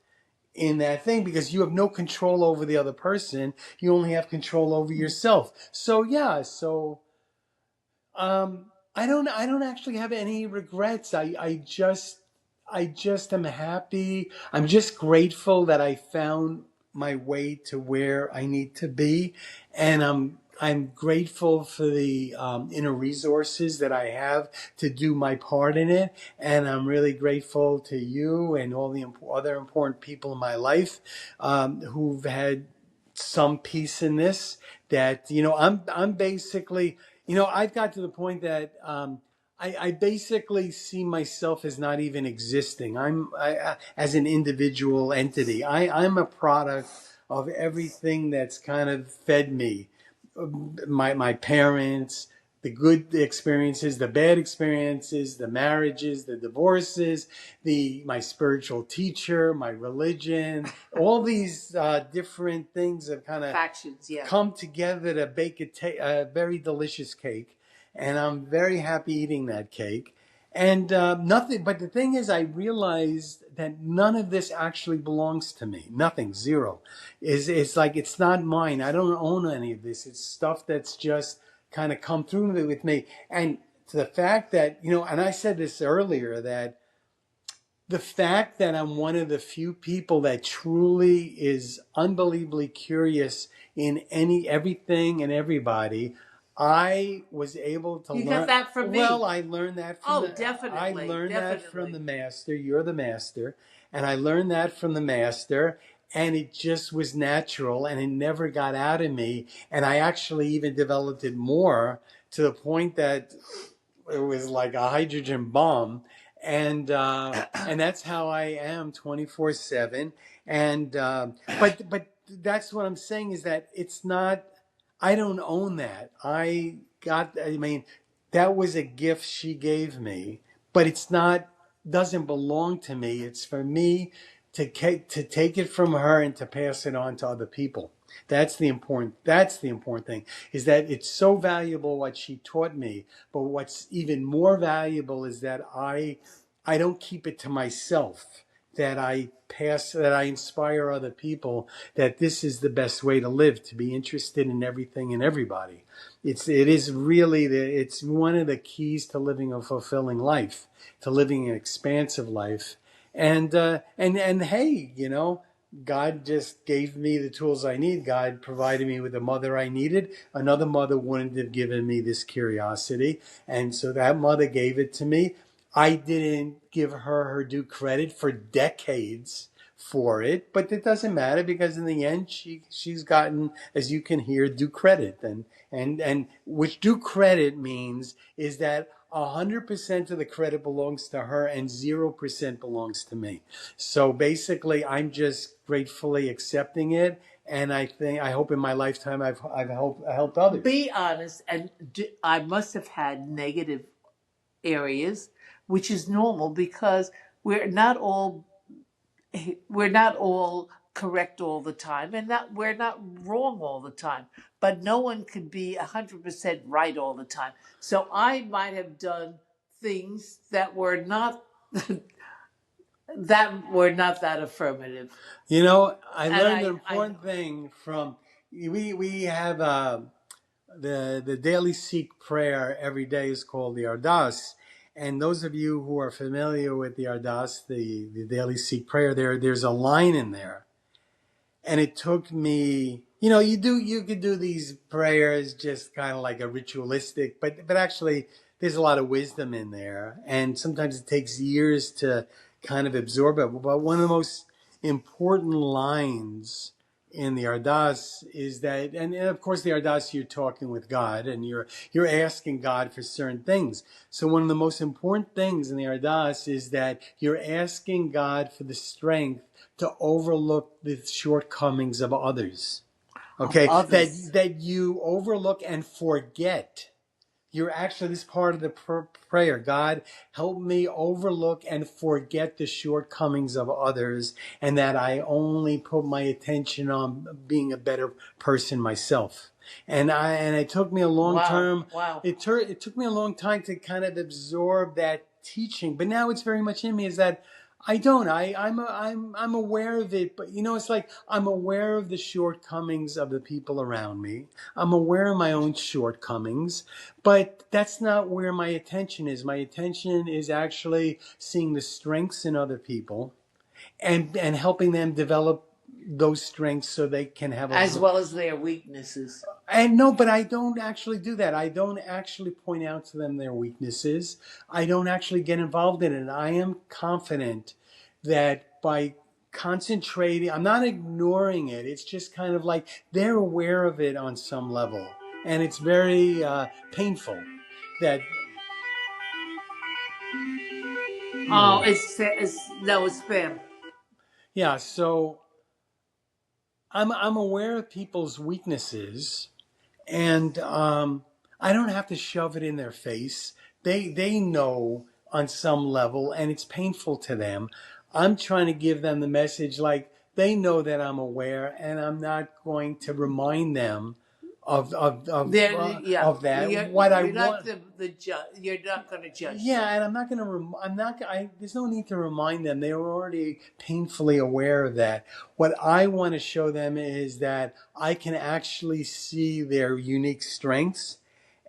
in that thing, because you have no control over the other person. You only have control over yourself. So yeah, I don't actually have any regrets. I just am happy. I'm just grateful that I found my way to where I need to be, and I'm grateful for the inner resources that I have to do my part in it, and I'm really grateful to you and all the other important people in my life who've had some piece in this. That I'm basically, I've got to the point that I basically see myself as not even existing. As an individual entity. I'm a product of everything that's kind of fed me. My parents, the good experiences, the bad experiences, the marriages, the divorces, my spiritual teacher, my religion, all these different things have kind of factions, yeah, come together to bake a very delicious cake, and I'm very happy eating that cake. And nothing, but the thing is, I realized that none of this actually belongs to me. Nothing, zero. It's like it's not mine. I don't own any of this. It's stuff that's just kind of come through with me. And to the fact that, and I said this earlier, that the fact that I'm one of the few people that truly is unbelievably curious in everything and everybody, I was able to learn. You got that from me. Well, I learned that from definitely. I learned that from the master. You're the master, and I learned that from the master, and it just was natural, and it never got out of me, and I actually even developed it more to the point that it was like a hydrogen bomb, and that's how I am 24/7. And but that's what I'm saying, is that it's not. I don't own that. I mean, that was a gift she gave me, but it's not. Doesn't belong to me. It's for me to take it from her and to pass it on to other people. That's the important thing, is that it's so valuable what she taught me, but what's even more valuable is that I don't keep it to myself, that I inspire other people that this is the best way to live, to be interested in everything and everybody. It is really it's one of the keys to living a fulfilling life, to living an expansive life. And hey, God just gave me the tools I need. God provided me with the mother I needed. Another mother wouldn't have given me this curiosity. And so that mother gave it to me. I didn't give her due credit for decades for it, but it doesn't matter, because in the end she's gotten, as you can hear, due credit. And which due credit means is that 100% of the credit belongs to her and 0% belongs to me. So basically, I'm just gratefully accepting it, and I hope in my lifetime I've helped others. Be honest, and I must have had negative areas, which is normal, because we're not all correct all the time, and that we're not wrong all the time. But no one can be 100% right all the time. So I might have done things that were not that affirmative. You know, I And learned an I important thing from we have the daily Sikh prayer every day is called the Ardas. And those of you who are familiar with the Ardas, the daily Sikh prayer, there's a line in there. And it took me, you could do these prayers just kind of like a ritualistic, but actually there's a lot of wisdom in there. And sometimes it takes years to kind of absorb it. But one of the most important lines in the Ardas is that, and of course the Ardas, you're talking with God and you're asking God for certain things. So one of the most important things in the Ardas is that you're asking God for the strength to overlook the shortcomings of others. of Okay, others. that you overlook and forget. You're actually this part of the prayer. God, help me overlook and forget the shortcomings of others, and that I only put my attention on being a better person myself. And it took me a long Wow, term. wow. It took me a long time to kind of absorb that teaching, but now it's very much in me. Is that I don't. I'm aware of it, but it's like I'm aware of the shortcomings of the people around me. I'm aware of my own shortcomings, but that's not where my attention is. My attention is actually seeing the strengths in other people and helping them develop those strengths so they can have As a. well as their weaknesses. And no, but I don't actually do that. I don't actually point out to them their weaknesses. I don't actually get involved in it. I am confident that by concentrating, I'm not ignoring it. It's just kind of like they're aware of it on some level. And it's very painful that, Oh, it's no, it's spam. yeah, so I'm aware of people's weaknesses. And I don't have to shove it in their face. They know on some level, and it's painful to them. I'm trying to give them the message like they know that I'm aware, and I'm not going to remind them Yeah, of that. What I you're not want. the judge. You're not going to judge Yeah, them. and I'm not going to. I'm not. There's no need to remind them. They are already painfully aware of that. What I want to show them is that I can actually see their unique strengths,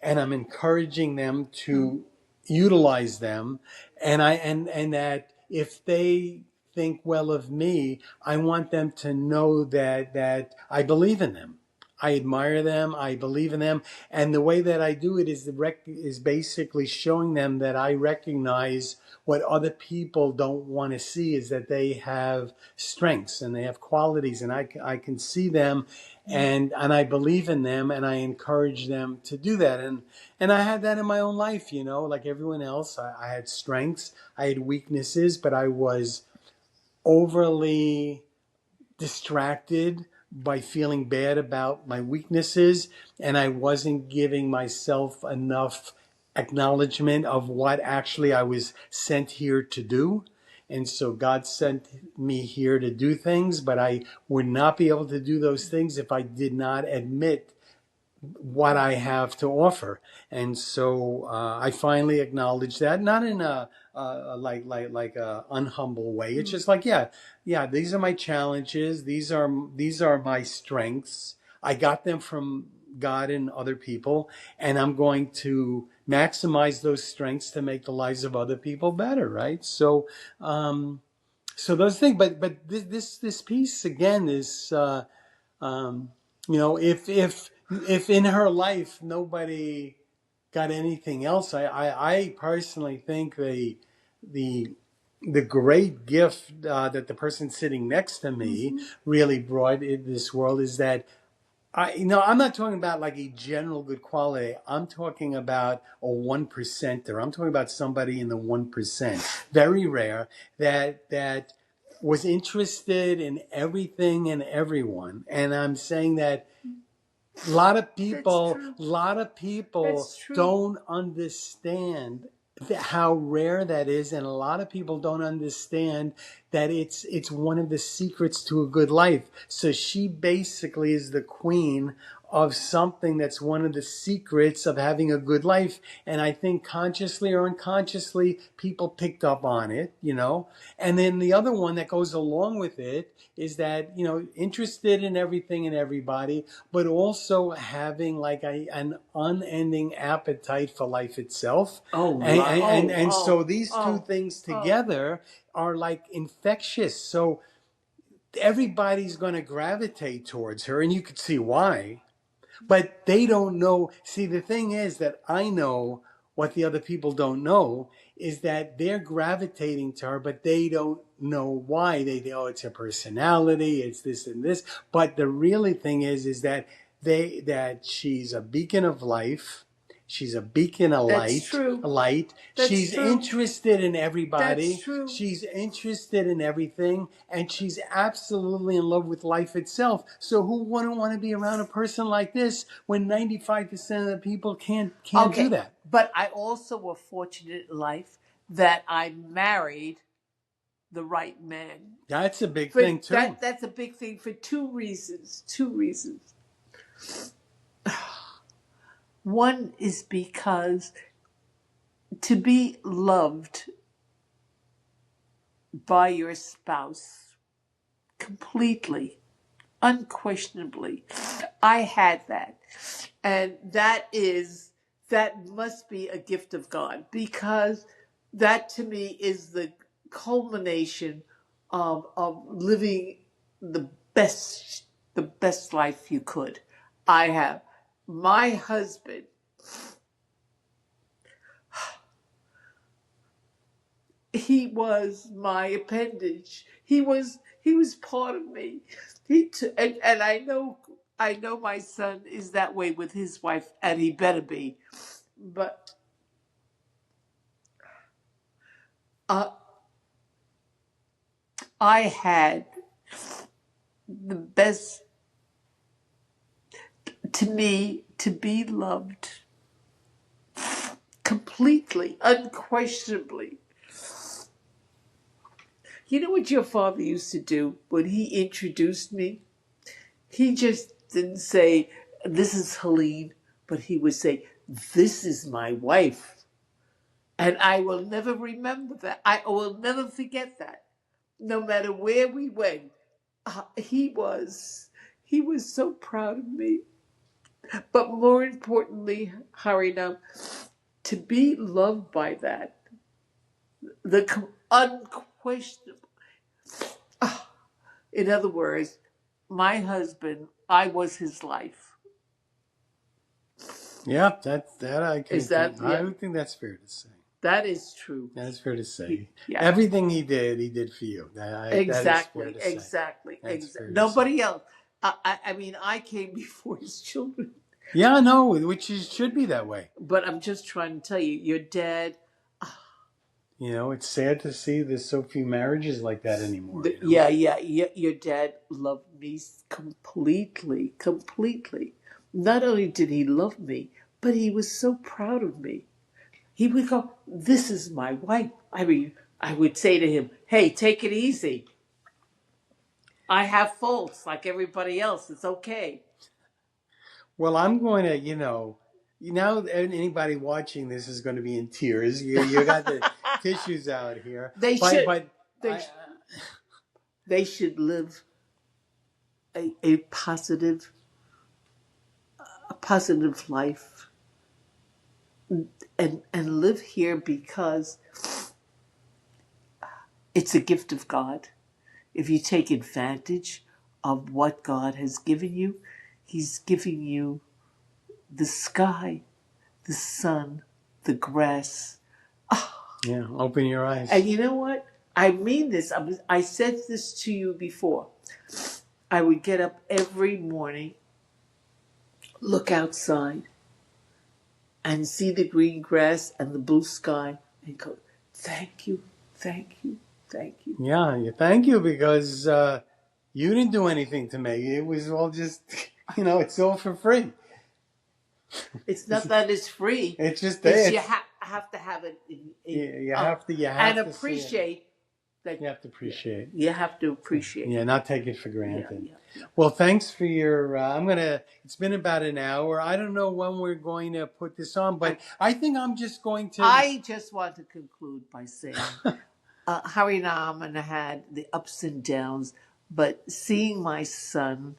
and I'm encouraging them to utilize them. And that if they think well of me, I want them to know that I believe in them. I admire them. I believe in them, and the way that I do it is basically showing them that I recognize what other people don't want to see is that they have strengths and they have qualities, and I can see them, and I believe in them, and I encourage them to do that. And I had that in my own life, like everyone else. I had strengths, I had weaknesses, but I was overly distracted by feeling bad about my weaknesses, and I wasn't giving myself enough acknowledgement of what actually I was sent here to do. And so God sent me here to do things, but I would not be able to do those things if I did not admit what I have to offer. And so I finally acknowledged that, not in like a unhumble way. It's just like, yeah, these are my challenges. These are my strengths. I got them from God and other people, and I'm going to maximize those strengths to make the lives of other people better, right? So those things. But this piece again is. Um, if in her life nobody got anything else, I personally think the the great gift that the person sitting next to me really brought in this world is that I'm not talking about like a general good quality. I'm talking about a 1%er. I'm talking about somebody in the 1%, very rare, that was interested in everything and everyone. And I'm saying that a lot of people That's true. don't understand how rare that is, and a lot of people don't understand that it's one of the secrets to a good life. So she basically is the queen of something that's one of the secrets of having a good life. And I think consciously or unconsciously people picked up on it, you know. And then the other one that goes along with it is that, you know, interested in everything and everybody, but also having like an unending appetite for life itself. Oh, And so these two things oh. together are like infectious. So everybody's going to gravitate towards her, and you could see why. But they don't know. See, the thing is that I know what the other people don't know is that they're gravitating to her, but they don't know why. They oh, it's her personality, it's this and this. But the really thing is that she's a beacon of life. She's a beacon of That's light. true. Light. That's She's true. interested in everybody. That's true. She's interested in everything, and she's absolutely in love with life itself. So who wouldn't want to be around a person like this when 95% of the people can't do that? But I also was fortunate in life that I married the right man. That's a big thing too. That's a big thing for two reasons. Two reasons. One is because to be loved by your spouse completely, unquestionably, I had that. And that must be a gift of God, because that to me is the culmination of living the best life you could. I have my husband. He was my appendage. He was part of me. And I know my son is that way with his wife, and he better be. But I had the best, to me, to be loved completely, unquestionably. You know what your father used to do when he introduced me? He just didn't say, "This is Helene," but he would say, "This is my wife." And I will never remember that. I will never forget that. No matter where we went, he was so proud of me. But more importantly, Harinam, to be loved by that, the unquestionable. In other words, my husband, I was his life. Yeah, that I can. Is that? I would think that's fair to say. That is true. That's fair to say. Yeah. Everything he did for you. Exactly. That is fair to Exactly. say. That's fair to Nobody say. else. I mean, I came before his children. Yeah, no, which should be that way. But I'm just trying to tell you, your dad. You know, it's sad to see there's so few marriages like that anymore. You know? Yeah. Your dad loved me completely, completely. Not only did he love me, but he was so proud of me. He would go, "This is my wife." I mean, I would say to him, "Hey, take it easy. I have faults like everybody else. It's okay." Well, I'm going to, now anybody watching this is going to be in tears. You got the tissues out here. They should live a positive life and live here, because it's a gift of God. If you take advantage of what God has given you, He's giving you the sky, the sun, the grass. Yeah, open your eyes. And you know what? I mean this. I said this to you before. I would get up every morning, look outside, and see the green grass and the blue sky, and go, "Thank you, thank you, thank you." Yeah, thank you, because you didn't do anything to me. It was all just, it's all for free. It's not that it's free. It's just there. have to have it You and have to see it. appreciate that. You have to appreciate. You have to appreciate. Yeah, not take it for granted. Yeah. Well, thanks for your. It's been about an hour. I don't know when we're going to put this on, but I think I'm just going to. I just want to conclude by saying, Harinam and I had the ups and downs, but seeing my son,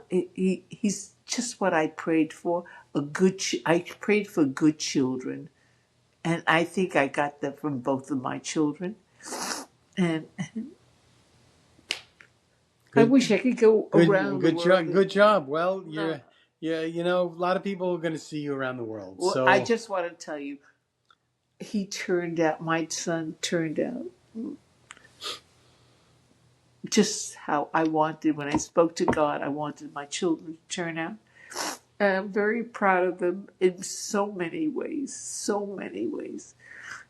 he's just what I prayed for. I prayed for good children, and I think I got that from both of my children. And I wish I could go around the world. Good job. Well, you know, a lot of people are going to see you around the world. Well, So I just want to tell you, my son turned out just how I wanted. When I spoke to God, I wanted my children to turn out. And I'm very proud of them in so many ways, so many ways.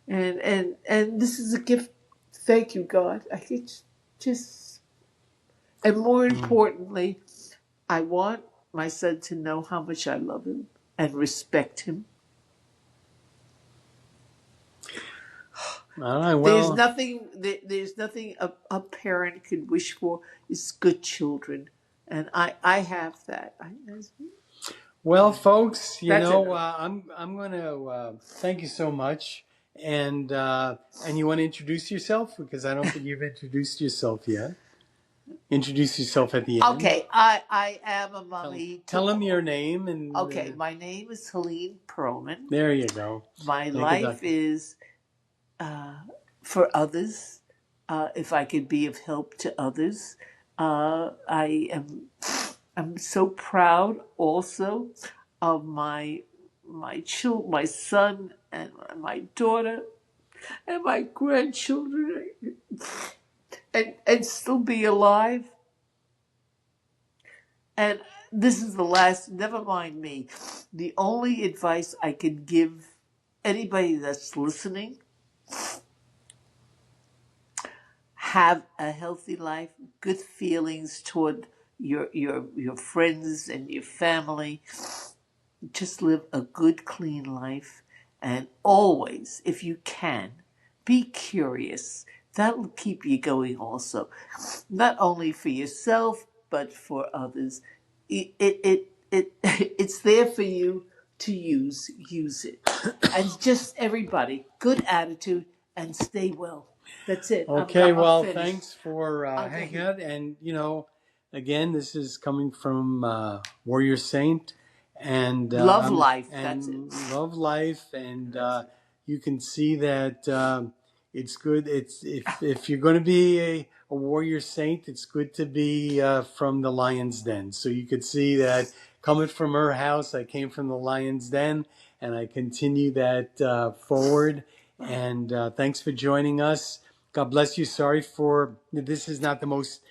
And this is a gift. Thank you, God. I could just, and more importantly, I want my son to know how much I love him and respect him. all right, well, There's nothing a parent could wish for is good children, and I have that. well, folks, you That's know, enough. I'm going to thank you so much, and you want to introduce yourself because I don't think you've introduced yourself yet. Introduce yourself at the end. Okay, I am a mommy. Tell them your name and. Okay, my name is Helene Perlman. There you go. My life is for others. If I could be of help to others, I'm so proud also of my son and my daughter and my grandchildren, and still be alive. And this is the last. Never mind me. The only advice I could give anybody that's listening: have a healthy life, good feelings toward your friends and your family. Just live a good, clean life, and always, if you can, be curious. That'll keep you going also, not only for yourself but for others. It's there for you to use. Use it, and just everybody, good attitude, and stay well. That's it. Okay, well, finished. thanks for hanging out. And, you know, again, this is coming from Warrior Saint. And love life. And That's it. love life. And you can see that it's good. If you're going to be a Warrior Saint, it's good to be from the Lion's Den. So you could see that coming from her house, I came from the Lion's Den. And I continue that forward. And thanks for joining us. God bless you. Sorry for this is not the most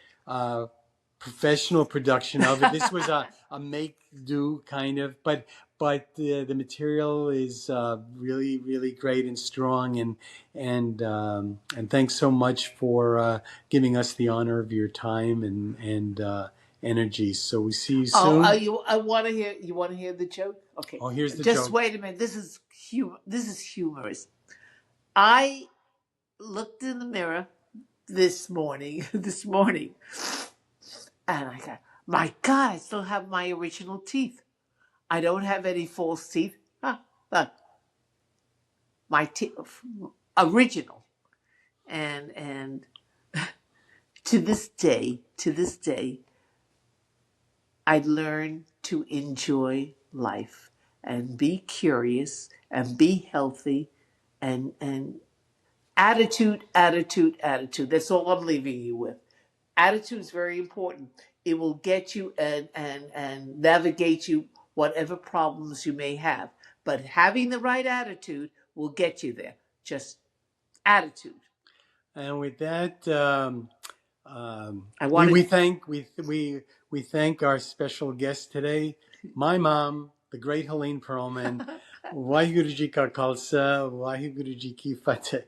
professional production of it. This was a make do kind of, but the material is really really great and strong. And thanks so much for giving us the honor of your time and energy. So we see you soon. I want to hear. You want to hear the joke? Okay. Oh, here's the joke. Just wait a minute. This is humorous. I looked in the mirror this morning, and I thought, my God, I still have my original teeth. I don't have any false teeth. Look, my teeth, original, and to this day, I learned to enjoy life and be curious and be healthy and attitude. That's all I'm leaving you with. Attitude is very important. It will get you and navigate you whatever problems you may have. But having the right attitude will get you there. Just attitude. And with that, we thank our special guest today, my mom, the great Helene Perlman. Waheguru Ji Ka Khalsa, Waheguru Ji Ki Fateh.